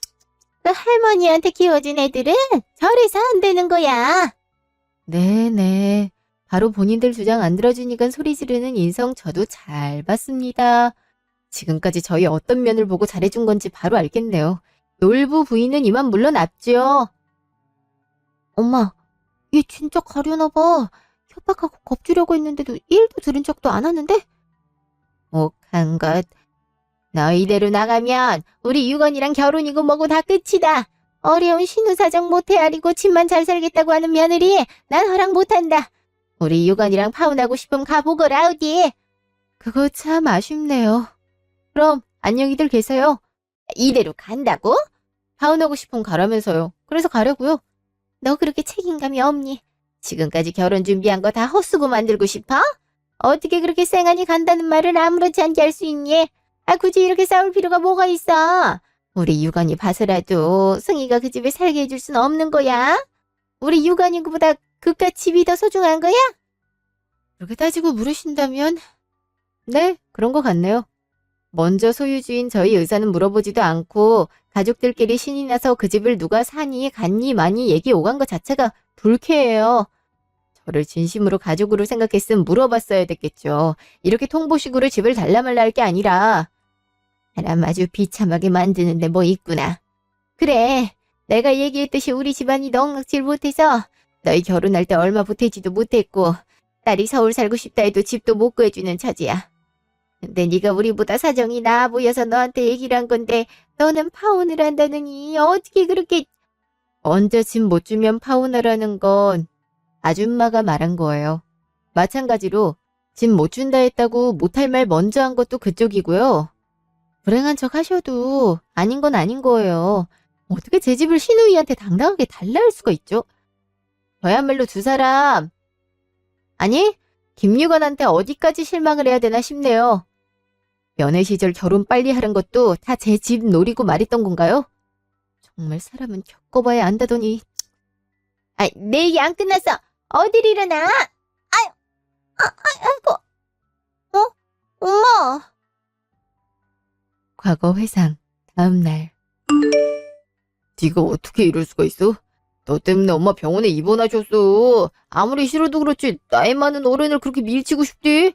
Speaker 1: 그 할머니한테 키워준 애들은 저래서 안 되는 거야. 네네. 바로 본인들 주장 안 들어주니까 소리 지르는 인성 저도 잘 봤습니다. 지금까지 저희 어떤 면을 보고 잘해준 건지 바로 알겠네요. 놀부 부인은 이만 물러났죠. 엄마, 얘 진짜 가려나 봐. 협박하고 겁주려고 했는데도 1도 들은 척도 안 하는데? 옥한 것. 너 이대로 나가면 우리 유건이랑 결혼이고 뭐고 다 끝이다. 어려운 신우 사정 못 헤아리고 집만 잘 살겠다고 하는 며느리 난 허락 못한다. 우리 유건이랑 파혼하고 싶으면 가보거라 어디. 그거 참 아쉽네요. 그럼 안녕히들 계세요. 이대로 간다고? 파혼하고 싶으면 가라면서요. 그래서 가려고요. 너 그렇게 책임감이 없니? 지금까지 결혼 준비한 거 다 헛수고 만들고 싶어? 어떻게 그렇게 쌩하니 간다는 말을 아무렇지 않게 할 수 있니? 아, 굳이 이렇게 싸울 필요가 뭐가 있어? 우리 유건이 봐서라도 승희가 그 집에 살게 해줄 순 없는 거야? 우리 유건이 그보다 그깟 집이 더 소중한 거야? 그렇게 따지고 물으신다면 네, 그런 것 같네요. 먼저 소유주인 저희 의사는 물어보지도 않고 가족들끼리 신이 나서 그 집을 누가 사니 갔니 마니 얘기 오간 것 자체가 불쾌해요. 저를 진심으로 가족으로 생각했으면 물어봤어야 됐겠죠. 이렇게 통보식으로 집을 달라 말라 할 게 아니라 사람 아주 비참하게 만드는데 뭐 있구나. 그래, 내가 얘기했듯이 우리 집안이 넉넉질 못해서 너희 결혼할 때 얼마 보태지도 못했고 딸이 서울 살고 싶다 해도 집도 못 구해주는 처지야. 근데 네가 우리보다 사정이 나아 보여서 너한테 얘기를 한 건데 너는 파혼을 한다느니 어떻게 그렇게. 먼저 집 못 주면 파혼하라는 건 아줌마가 말한 거예요. 마찬가지로 집 못 준다 했다고 못할 말 먼저 한 것도 그쪽이고요. 불행한 척 하셔도 아닌 건 아닌 거예요. 어떻게 제 집을 신우이한테 당당하게 달라 할 수가 있죠? 저야말로 두 사람, 아니 김유건한테 어디까지 실망을 해야 되나 싶네요. 연애 시절 결혼 빨리 하는 것도 다 제 집 노리고 말했던 건가요? 정말 사람은 겪어봐야 안다더니. 아, 내 얘기 안 끝났어. 어딜 일어나? 아유, 아이고. 엄마. 과거 회상, 다음 날.
Speaker 2: 네가 어떻게 이럴 수가 있어? 너 때문에 엄마 병원에 입원하셨어. 아무리 싫어도 그렇지 나이 많은 어른을 그렇게 밀치고 싶대?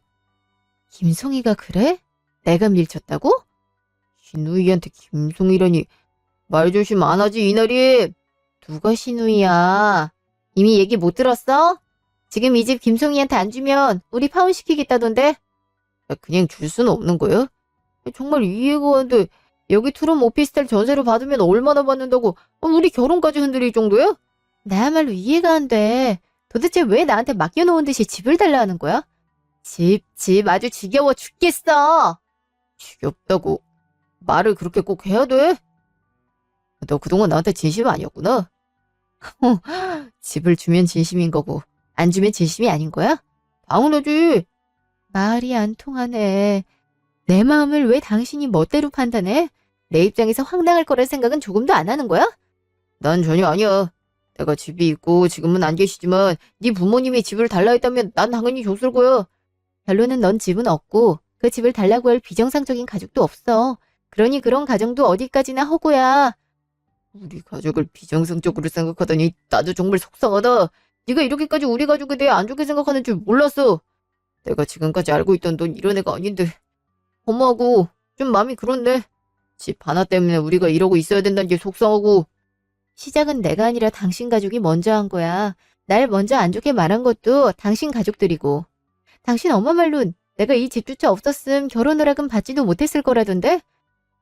Speaker 1: 김송이가 그래? 내가 밀쳤다고?
Speaker 2: 신우이한테 김송이라니. 말 조심 안 하지 이날이.
Speaker 1: 누가 신우이야? 이미 얘기 못 들었어? 지금 이 집 김송이한테 안 주면 우리 파혼시키겠다던데?
Speaker 2: 야, 그냥 줄 수는 없는 거야? 정말 이해가 안 돼. 여기 투룸 오피스텔 전세로 받으면 얼마나 받는다고 우리 결혼까지 흔들릴 정도야?
Speaker 1: 나야말로 이해가 안 돼. 도대체 왜 나한테 맡겨놓은 듯이 집을 달라 하는 거야? 집 아주 지겨워 죽겠어.
Speaker 2: 지겹다고. 말을 그렇게 꼭 해야 돼? 너 그동안 나한테 진심 아니었구나.
Speaker 1: 집을 주면 진심인 거고 안 주면 진심이 아닌 거야?
Speaker 2: 당연하지.
Speaker 1: 말이 안 통하네. 내 마음을 왜 당신이 멋대로 판단해? 내 입장에서 황당할 거란 생각은 조금도 안 하는 거야?
Speaker 2: 난 전혀 아니야. 내가 집이 있고 지금은 안 계시지만 네 부모님이 집을 달라 했다면 난 당연히 줬을 거야.
Speaker 1: 결론은 넌 집은 없고 그 집을 달라고 할 비정상적인 가족도 없어. 그러니 그런 가정도 어디까지나 허구야.
Speaker 2: 우리 가족을 비정상적으로 생각하다니 나도 정말 속상하다. 네가 이렇게까지 우리 가족에 대해 안 좋게 생각하는 줄 몰랐어. 내가 지금까지 알고 있던 넌 이런 애가 아닌데. 엄마하고 좀 마음이 그렇네. 집 하나 때문에 우리가 이러고 있어야 된다는 게 속상하고.
Speaker 1: 시작은 내가 아니라 당신 가족이 먼저 한 거야. 날 먼저 안 좋게 말한 것도 당신 가족들이고. 당신 엄마 말론 내가 이 집조차 없었음 결혼 허락은 받지도 못했을 거라던데?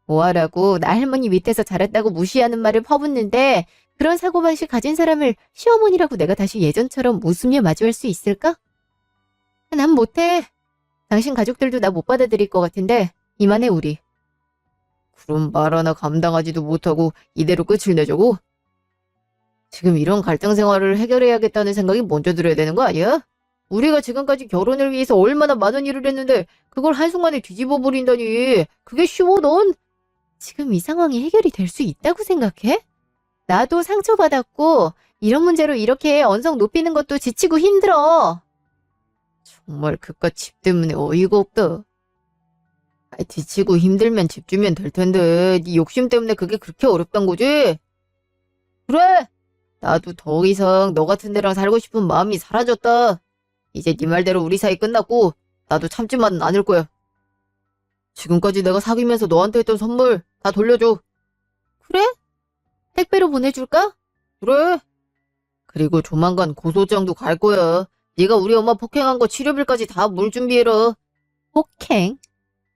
Speaker 1: 뭐하라고 나 할머니 밑에서 자랐다고 무시하는 말을 퍼붓는데 그런 사고방식 가진 사람을 시어머니라고 내가 다시 예전처럼 웃으며 마주할 수 있을까? 난 못해. 당신 가족들도 나 못 받아들일 것 같은데 이만해 우리.
Speaker 2: 그럼 말 하나 감당하지도 못하고 이대로 끝을 내자고? 지금 이런 갈등 생활을 해결해야겠다는 생각이 먼저 들어야 되는 거 아니야? 우리가 지금까지 결혼을 위해서 얼마나 많은 일을 했는데 그걸 한순간에 뒤집어 버린다니. 그게 쉬워 넌?
Speaker 1: 지금 이 상황이 해결이 될 수 있다고 생각해? 나도 상처받았고 이런 문제로 이렇게 언성 높이는 것도 지치고 힘들어.
Speaker 2: 정말 그깟 집 때문에 어이가 없다. 지치고 힘들면 집 주면 될 텐데 네 욕심 때문에 그게 그렇게 어렵단 거지? 그래! 나도 더 이상 너 같은 데랑 살고 싶은 마음이 사라졌다. 이제 네 말대로 우리 사이 끝났고 나도 참지만은 않을 거야. 지금까지 내가 사귀면서 너한테 했던 선물 다 돌려줘.
Speaker 1: 그래? 택배로 보내줄까?
Speaker 2: 그래. 그리고 조만간 고소장도 갈 거야. 네가 우리 엄마 폭행한 거 치료비까지 다 물 준비해라.
Speaker 1: 폭행?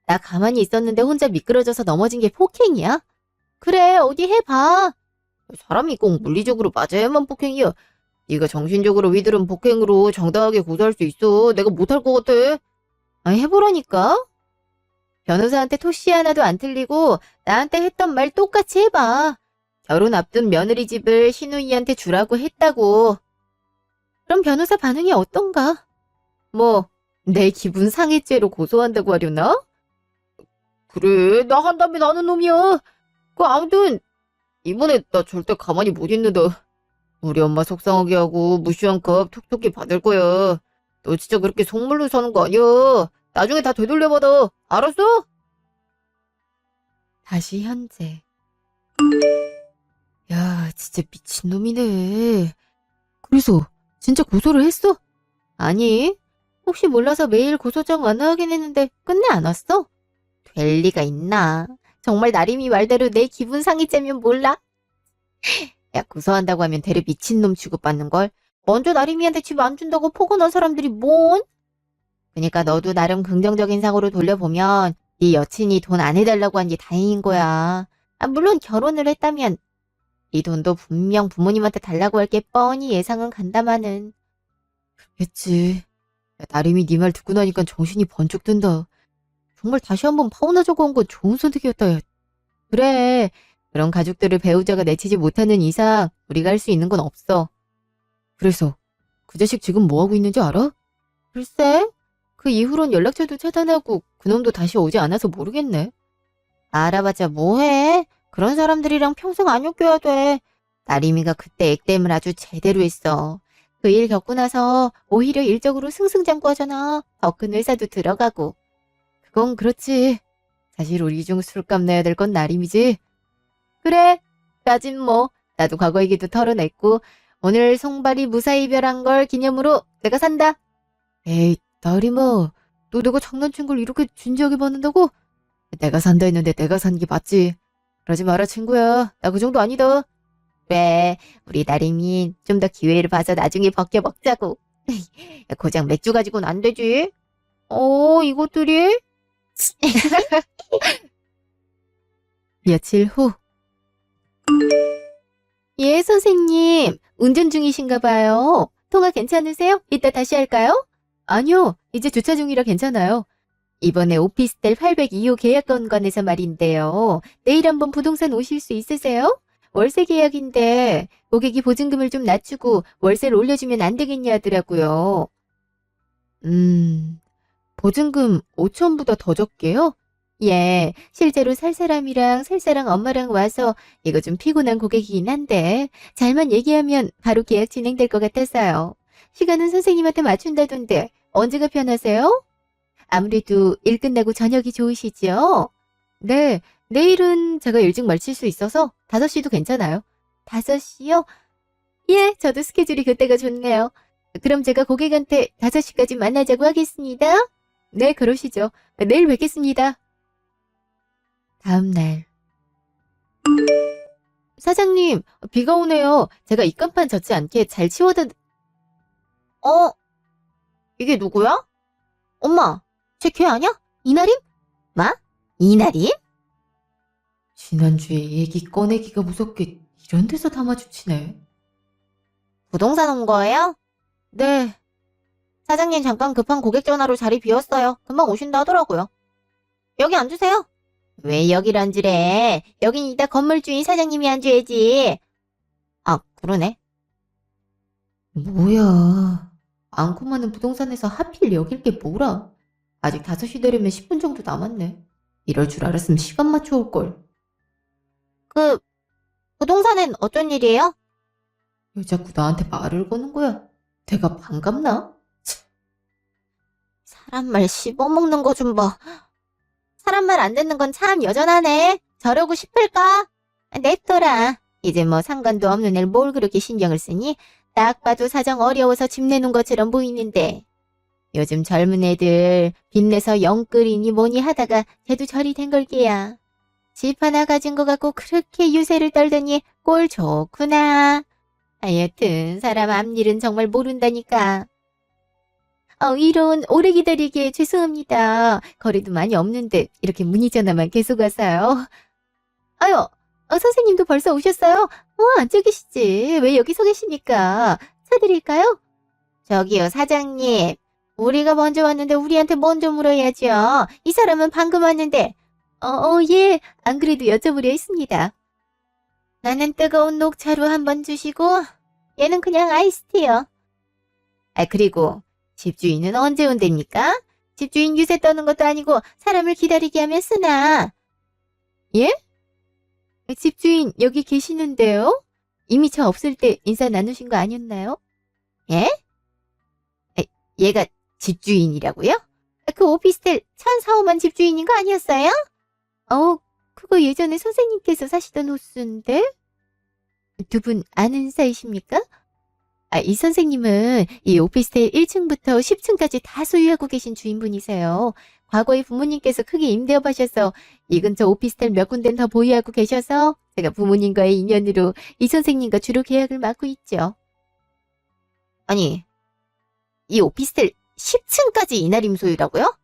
Speaker 1: 나 가만히 있었는데 혼자 미끄러져서 넘어진 게 폭행이야? 그래, 어디 해봐.
Speaker 2: 사람이 꼭 물리적으로 맞아야만 폭행이야. 네가 정신적으로 위들은 폭행으로 정당하게 고소할 수 있어. 내가 못할 것 같아.
Speaker 1: 아니, 해보라니까? 변호사한테 토시 하나도 안 틀리고 나한테 했던 말 똑같이 해봐. 결혼 앞둔 며느리 집을 시누이한테 주라고 했다고. 그럼 변호사 반응이 어떤가? 뭐, 내 기분 상해죄로 고소한다고 하려나?
Speaker 2: 그래, 나 한다며 나는 놈이야. 아무튼 이번에 나 절대 가만히 못 있는다. 우리 엄마 속상하게 하고 무시한 값 톡톡히 받을 거야. 너 진짜 그렇게 속물로 사는 거 아니야. 나중에 다 되돌려받아. 알았어?
Speaker 1: 다시 현재.
Speaker 2: 야, 진짜 미친놈이네. 그래서 진짜 고소를 했어?
Speaker 1: 아니, 혹시 몰라서 매일 고소장 완화하긴 했는데 끝내 안 왔어? 될 리가 있나? 정말 나림이 말대로 내 기분 상해죄면 몰라? 야, 고소한다고 하면 대래 미친놈 취급받는걸? 먼저 나림이한테 집 안 준다고 포근한 사람들이 뭔? 그니까 너도 나름 긍정적인 사고로 돌려보면 네 여친이 돈 안 해달라고 한 게 다행인 거야. 아, 물론 결혼을 했다면 이 돈도 분명 부모님한테 달라고 할 게 뻔히 예상은 간다마는.
Speaker 2: 그랬지. 야, 나림이 네 말 듣고 나니까 정신이 번쩍 든다. 정말 다시 한번 파혼하자고 한 건 좋은 선택이었다. 야.
Speaker 1: 그래, 그런 가족들을 배우자가 내치지 못하는 이상 우리가 할 수 있는 건 없어.
Speaker 2: 그래서 그 자식 지금 뭐하고 있는지 알아?
Speaker 1: 글쎄, 그 이후론 연락처도 차단하고 그놈도 다시 오지 않아서 모르겠네. 알아봤자 뭐해? 그런 사람들이랑 평생 안 엮여야 돼. 나림이가 그때 액땜을 아주 제대로 했어. 그 일 겪고 나서 오히려 일적으로 승승장구하잖아. 더 큰 회사도 들어가고.
Speaker 2: 그건 그렇지. 사실 우리 중 술값 내야 될 건 나림이지.
Speaker 1: 그래, 따진 뭐. 나도 과거 얘기도 털어냈고 오늘 송발이 무사히 이별한 걸 기념으로 내가 산다.
Speaker 2: 에이, 나림아. 너 내가 장난친 걸 이렇게 진지하게 받는다고? 내가 산다 했는데 내가 산 게 맞지. 그러지 마라, 친구야. 나 그 정도 아니다.
Speaker 1: 그래, 우리 나림이 좀 더 기회를 봐서 나중에 벗겨 먹자고. 고작 맥주 가지고는 안 되지. 이것들이?
Speaker 2: 며칠 후.
Speaker 1: 예, 선생님. 운전 중이신가 봐요. 통화 괜찮으세요? 이따 다시 할까요? 아니요, 이제 주차 중이라 괜찮아요. 이번에 오피스텔 802호 계약건 관해서 말인데요. 내일 한번 부동산 오실 수 있으세요? 월세 계약인데 고객이 보증금을 좀 낮추고 월세를 올려주면 안 되겠냐 하더라고요.
Speaker 2: 보증금 5천보다 더 적게요?
Speaker 1: 예, 실제로 살 사람이랑 살 사람 엄마랑 와서 이거 좀 피곤한 고객이긴 한데 잘만 얘기하면 바로 계약 진행될 것 같아서요. 시간은 선생님한테 맞춘다던데 언제가 편하세요? 아무래도 일 끝나고 저녁이 좋으시죠? 네, 내일은 제가 일찍 마칠 수 있어서 5시도 괜찮아요. 5시요? 예, 저도 스케줄이 그때가 좋네요. 그럼 제가 고객한테 5시까지 만나자고 하겠습니다. 네, 그러시죠. 내일 뵙겠습니다. 다음 날. 사장님, 비가 오네요. 제가 입간판 젖지 않게 잘 치워다... 이게 누구야? 엄마, 쟤 걔 아냐? 이나림? 마? 이나림?
Speaker 2: 지난주에 얘기 꺼내기가 무섭게 이런 데서 다 마주치네.
Speaker 1: 부동산 온 거예요? 네. 사장님 잠깐 급한 고객 전화로 자리 비웠어요. 금방 오신다 하더라고요. 여기 앉으세요. 왜 여길 앉으래? 여긴 이따 건물주인 사장님이 앉아야지. 아, 그러네.
Speaker 2: 뭐야. 많고 많은 부동산에서 하필 여길 게 뭐라. 아직 5시 되려면 10분 정도 남았네. 이럴 줄 알았으면 시간 맞춰 올걸.
Speaker 1: 그, 부동산엔 어쩐 일이에요?
Speaker 2: 왜 자꾸 나한테 말을 거는 거야? 내가 반갑나?
Speaker 1: 사람 말 씹어먹는 거 좀 봐. 사람 말 안 듣는 건 참 여전하네. 저러고 싶을까? 냅둬라. 이제 뭐 상관도 없는 애를 뭘 그렇게 신경을 쓰니? 딱 봐도 사정 어려워서 집 내놓은 것처럼 보이는데. 요즘 젊은 애들 빚내서 영끌이니 뭐니 하다가 쟤도 저리 된 걸게야. 집 하나 가진 거 갖고 그렇게 유세를 떨더니 꼴 좋구나. 하여튼 사람 앞일은 정말 모른다니까. 이런 오래 기다리게 죄송합니다. 거리도 많이 없는데 이렇게 문의 전화만 계속 와서요. 아유, 선생님도 벌써 오셨어요? 앉아 계시지. 왜 여기 서 계십니까? 차 드릴까요? 저기요, 사장님. 우리가 먼저 왔는데 우리한테 먼저 물어야죠. 이 사람은 방금 왔는데. 예. 안 그래도 여쭤보려 했습니다. 나는 뜨거운 녹차로 한번 주시고, 얘는 그냥 아이스티요. 그리고 집주인은 언제 온답니까? 집주인 유세 떠는 것도 아니고 사람을 기다리게 하면 쓰나. 예? 집주인 여기 계시는데요? 이미 저 없을 때 인사 나누신 거 아니었나요? 예? 얘가 집주인이라고요? 그 오피스텔 1,400만 집주인인 거 아니었어요? 그거 예전에 선생님께서 사시던 호수인데? 두 분 아는 사이십니까? 이 선생님은 이 오피스텔 1층부터 10층까지 다 소유하고 계신 주인분이세요. 과거에 부모님께서 크게 임대업하셔서 이 근처 오피스텔 몇 군데는 더 보유하고 계셔서 제가 부모님과의 인연으로 이 선생님과 주로 계약을 맡고 있죠. 아니, 이 오피스텔 10층까지 이나림 소유라고요?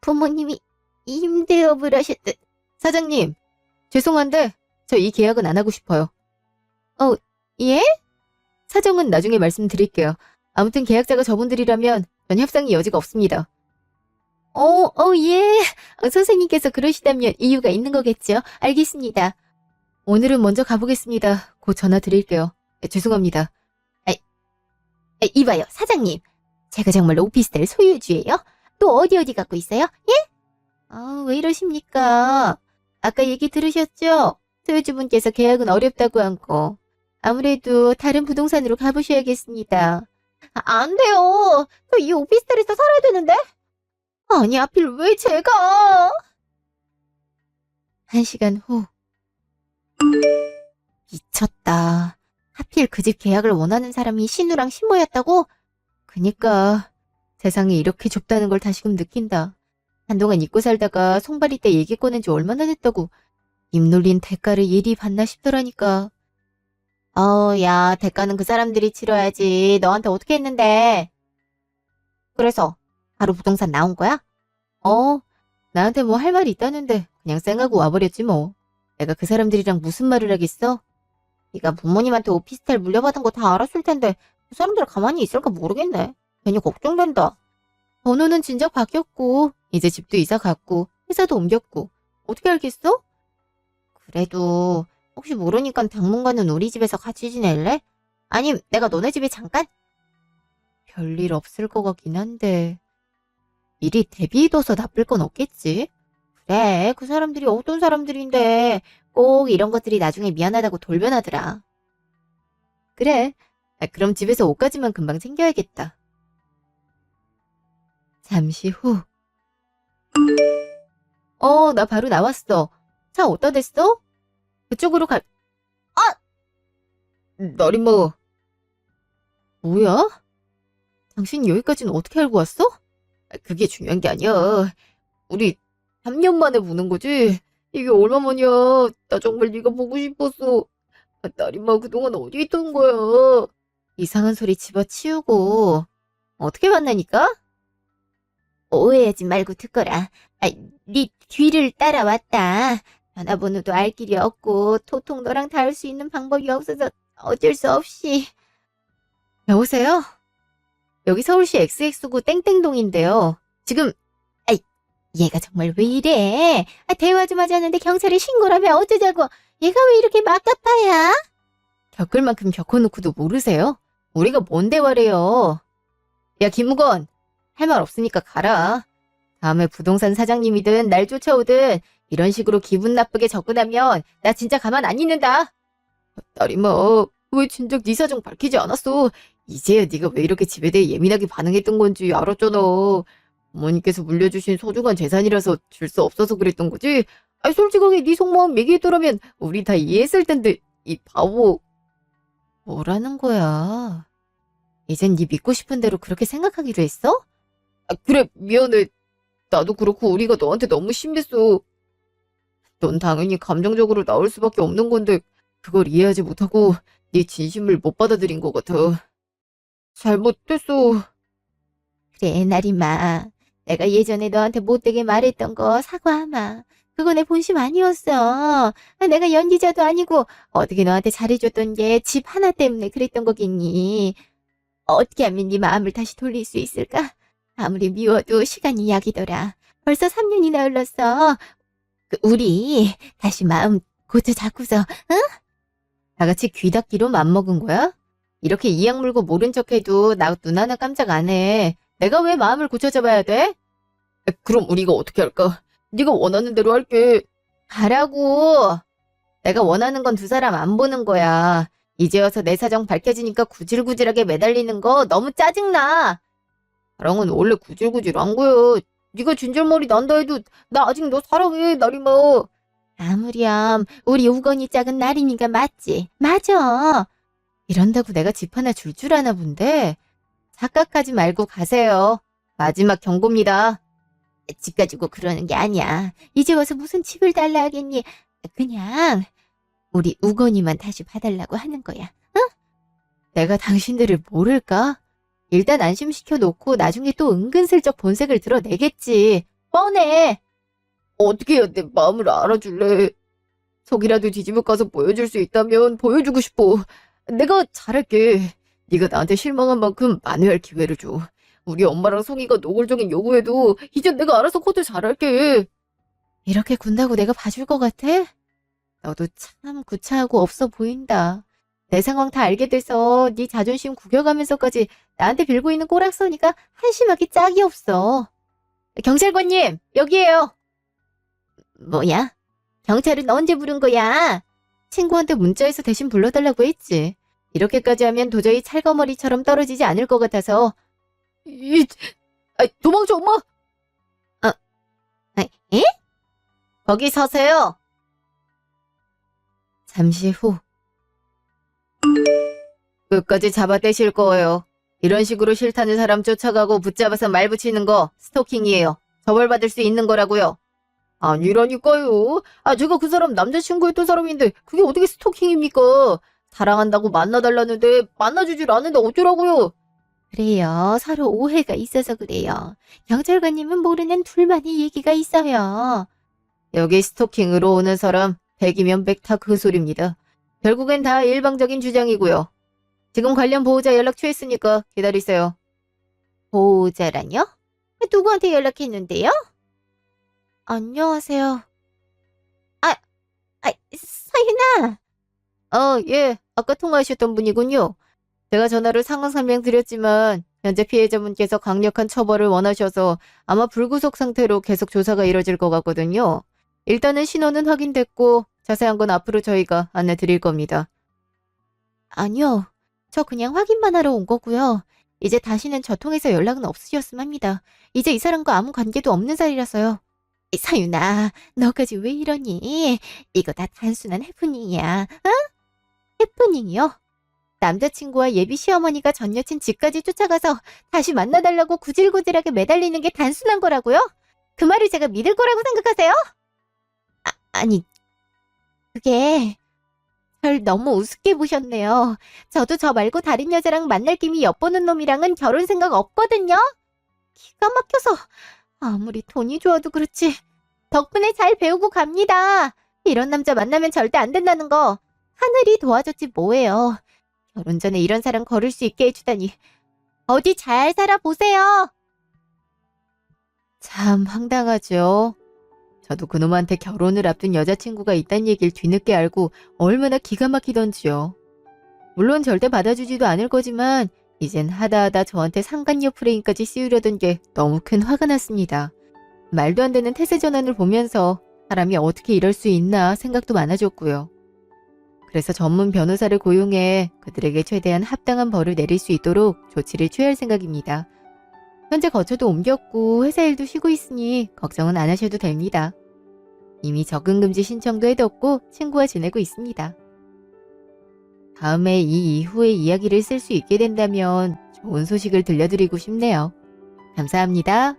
Speaker 1: 부모님이 임대업을 사장님, 죄송한데 저 이 계약은 안 하고 싶어요. 예? 사정은 나중에 말씀드릴게요. 아무튼 계약자가 저분들이라면 전 협상의 여지가 없습니다. 예. 선생님께서 그러시다면 이유가 있는 거겠죠. 알겠습니다. 오늘은 먼저 가보겠습니다. 곧 전화 드릴게요. 죄송합니다. 이봐요, 사장님. 제가 정말 오피스텔 소유주예요? 또 어디 갖고 있어요? 예? 왜 이러십니까? 아까 얘기 들으셨죠? 소유주분께서 계약은 어렵다고 한 거. 아무래도 다른 부동산으로 가보셔야겠습니다. 안 돼요. 저 이 오피스텔에서 살아야 되는데? 아니, 하필 왜 제가? 1시간 후. 미쳤다. 하필 그 집 계약을 원하는 사람이 신우랑 신모였다고? 그니까 세상이 이렇게 좁다는 걸 다시금 느낀다. 한동안 잊고 살다가 송발이 때 얘기 꺼낸 지 얼마나 됐다고 입 놀린 대가를 일이 받나 싶더라니까. 야, 대가는 그 사람들이 치러야지. 너한테 어떻게 했는데? 그래서 바로 부동산 나온 거야? 나한테 뭐 할 말이 있다는데 그냥 쌩하고 와버렸지 뭐. 내가 그 사람들이랑 무슨 말을 하겠어? 네가 부모님한테 오피스텔 물려받은 거 다 알았을 텐데 그 사람들 가만히 있을까 모르겠네. 괜히 걱정된다. 번호는 진작 바뀌었고 이제 집도 이사 갔고 회사도 옮겼고 어떻게 알겠어? 그래도 혹시 모르니까 당분간은 우리 집에서 같이 지낼래? 아님 내가 너네 집에 잠깐? 별일 없을 것 같긴 한데 미리 대비해둬서 나쁠 건 없겠지? 그래, 그 사람들이 어떤 사람들인데 꼭 이런 것들이 나중에 미안하다고 돌변하더라. 그래, 그럼 집에서 옷까지만 금방 챙겨야겠다. 잠시 후. 나 바로 나왔어. 차 어디다 댔어? 그쪽으로 너림모. 뭐야? 당신 여기까지는 어떻게 알고 왔어? 그게 중요한 게 아니야. 우리 3년 만에 보는 거지? 이게 얼마만이야. 나 정말 네가 보고 싶었어. 나림마 그동안 어디 있던 거야? 이상한 소리 집어치우고 어떻게 만나니까? 오해하지 말고 듣거라. 네 뒤를 따라왔다. 전화번호도 알 길이 없고 도통 너랑 닿을 수 있는 방법이 없어서 어쩔 수 없이. 여보세요? 여기 서울시 XX구 땡땡동인데요. 지금 얘가 정말 왜 이래? 대화 좀 하자는데 경찰에 신고라면 어쩌자고. 얘가 왜 이렇게 막가파야?
Speaker 2: 겪을 만큼 겪어놓고도 모르세요? 우리가 뭔 대화래요? 야, 김무건, 할 말 없으니까 가라. 다음에 부동산 사장님이든 날 쫓아오든 이런 식으로 기분 나쁘게 접근하면 나 진짜 가만 안 있는다. 딸이마, 왜 진작 네 사정 밝히지 않았어? 이제야 네가 왜 이렇게 집에 대해 예민하게 반응했던 건지 알았잖아. 어머니께서 물려주신 소중한 재산이라서 줄 수 없어서 그랬던 거지? 아니, 솔직하게 네 속마음 얘기했더라면 우리 다 이해했을 텐데, 이 바보. 뭐라는 거야? 이젠 네 믿고 싶은 대로 그렇게 생각하기로 했어? 아, 그래, 미안해. 나도 그렇고 우리가 너한테 너무 심했어. 넌 당연히 감정적으로 나올 수밖에 없는 건데 그걸 이해하지 못하고 네 진심을 못 받아들인 것 같아. 잘못됐어.
Speaker 1: 그래, 나리마. 내가 예전에 너한테 못되게 말했던 거 사과하마. 그거 내 본심 아니었어. 내가 연기자도 아니고 어떻게 너한테 잘해줬던 게 집 하나 때문에 그랬던 거겠니? 어떻게 하면 네 마음을 다시 돌릴 수 있을까? 아무리 미워도 시간이 약이더라. 벌써 3년이나 흘렀어. 우리 다시 마음 고쳐잡고서
Speaker 2: 다 같이 귀 닫기로 맘먹은 거야? 이렇게 이악 물고 모른 척해도 나 눈 하나 깜짝 안 해. 내가 왜 마음을 고쳐잡아야 돼? 그럼 우리가 어떻게 할까? 네가 원하는 대로 할게. 가라고. 내가 원하는 건 두 사람 안 보는 거야. 이제 와서 내 사정 밝혀지니까 구질구질하게 매달리는 거 너무 짜증나. 나랑은 원래 구질구질한 거야. 네가 진절머리 난다 해도 나 아직 너 사랑해, 나리마.
Speaker 1: 아무렴 우리 우건이 작은 나리니까 맞지? 맞아.
Speaker 2: 이런다고 내가 집 하나 줄 아나 본데. 착각하지 말고 가세요. 마지막 경고입니다.
Speaker 1: 집 가지고 그러는 게 아니야. 이제 와서 무슨 집을 달라 하겠니? 그냥 우리 우건이만 다시 봐달라고 하는 거야.
Speaker 2: 내가 당신들을 모를까? 일단 안심시켜 놓고 나중에 또 은근슬쩍 본색을 드러내겠지. 뻔해. 어떻게 해야 내 마음을 알아줄래? 속이라도 뒤집어 까서 보여줄 수 있다면 보여주고 싶어. 내가 잘할게. 네가 나한테 실망한 만큼 만회할 기회를 줘. 우리 엄마랑 송이가 노골적인 요구해도 이제 내가 알아서 코드 잘할게. 이렇게 군다고 내가 봐줄 것 같아? 너도 참 구차하고 없어 보인다. 내 상황 다 알게 돼서 네 자존심 구겨가면서까지 나한테 빌고 있는 꼬락서니까 한심하기 짝이 없어. 경찰관님, 여기에요.
Speaker 1: 뭐야? 경찰은 언제 부른 거야?
Speaker 2: 친구한테 문자해서 대신 불러달라고 했지. 이렇게까지 하면 도저히 찰거머리처럼 떨어지지 않을 것 같아서. 도망쳐, 엄마!
Speaker 1: 에?
Speaker 2: 거기 서세요. 잠시 후. 끝까지 잡아떼실 거예요. 이런 식으로 싫다는 사람 쫓아가고 붙잡아서 말 붙이는 거 스토킹이에요. 처벌받을 수 있는 거라고요. 아니라니까요. 제가 그 사람 남자친구였던 사람인데 그게 어떻게 스토킹입니까? 사랑한다고 만나달라는데 만나주질 않는데 어쩌라고요?
Speaker 1: 그래요. 서로 오해가 있어서 그래요. 경찰관님은 모르는 둘만의 얘기가 있어요.
Speaker 2: 여기 스토킹으로 오는 사람 100이면 100 다 그 소리입니다. 결국엔 다 일방적인 주장이고요. 지금 관련 보호자 연락 취했으니까 기다리세요.
Speaker 1: 보호자라뇨? 누구한테 연락했는데요? 안녕하세요. 서윤아.
Speaker 2: 예. 아까 통화하셨던 분이군요. 제가 전화로 상황 설명드렸지만 현재 피해자분께서 강력한 처벌을 원하셔서 아마 불구속 상태로 계속 조사가 이뤄질 것 같거든요. 일단은 신원은 확인됐고 자세한 건 앞으로 저희가 안내 드릴 겁니다.
Speaker 1: 아니요. 저 그냥 확인만 하러 온 거고요. 이제 다시는 저 통해서 연락은 없으셨으면 합니다. 이제 이 사람과 아무 관계도 없는 사이라서요. 서윤아, 너까지 왜 이러니? 이거 다 단순한 해프닝이야. 해프닝이요? 남자친구와 예비 시어머니가 전 여친 집까지 쫓아가서 다시 만나달라고 구질구질하게 매달리는 게 단순한 거라고요? 그 말을 제가 믿을 거라고 생각하세요? 아니, 그게 절 너무 우습게 보셨네요. 저도 저 말고 다른 여자랑 만날 김이 엿보는 놈이랑은 결혼 생각 없거든요. 기가 막혀서 아무리 돈이 좋아도 그렇지. 덕분에 잘 배우고 갑니다. 이런 남자 만나면 절대 안 된다는 거. 하늘이 도와줬지 뭐예요. 결혼 전에 이런 사람 거를 수 있게 해주다니. 어디 잘 살아보세요. 참 황당하죠.
Speaker 2: 저도 그놈한테 결혼을 앞둔 여자친구가 있다는 얘기를 뒤늦게 알고 얼마나 기가 막히던지요. 물론 절대 받아주지도 않을 거지만 이젠 하다하다 저한테 상간녀 프레임까지 씌우려던 게 너무 큰 화가 났습니다. 말도 안 되는 태세 전환을 보면서 사람이 어떻게 이럴 수 있나 생각도 많아졌고요. 그래서 전문 변호사를 고용해 그들에게 최대한 합당한 벌을 내릴 수 있도록 조치를 취할 생각입니다. 현재 거처도 옮겼고 회사 일도 쉬고 있으니 걱정은 안 하셔도 됩니다. 이미 적응금지 신청도 해뒀고 친구와 지내고 있습니다. 다음에 이 이후의 이야기를 쓸 수 있게 된다면 좋은 소식을 들려드리고 싶네요. 감사합니다.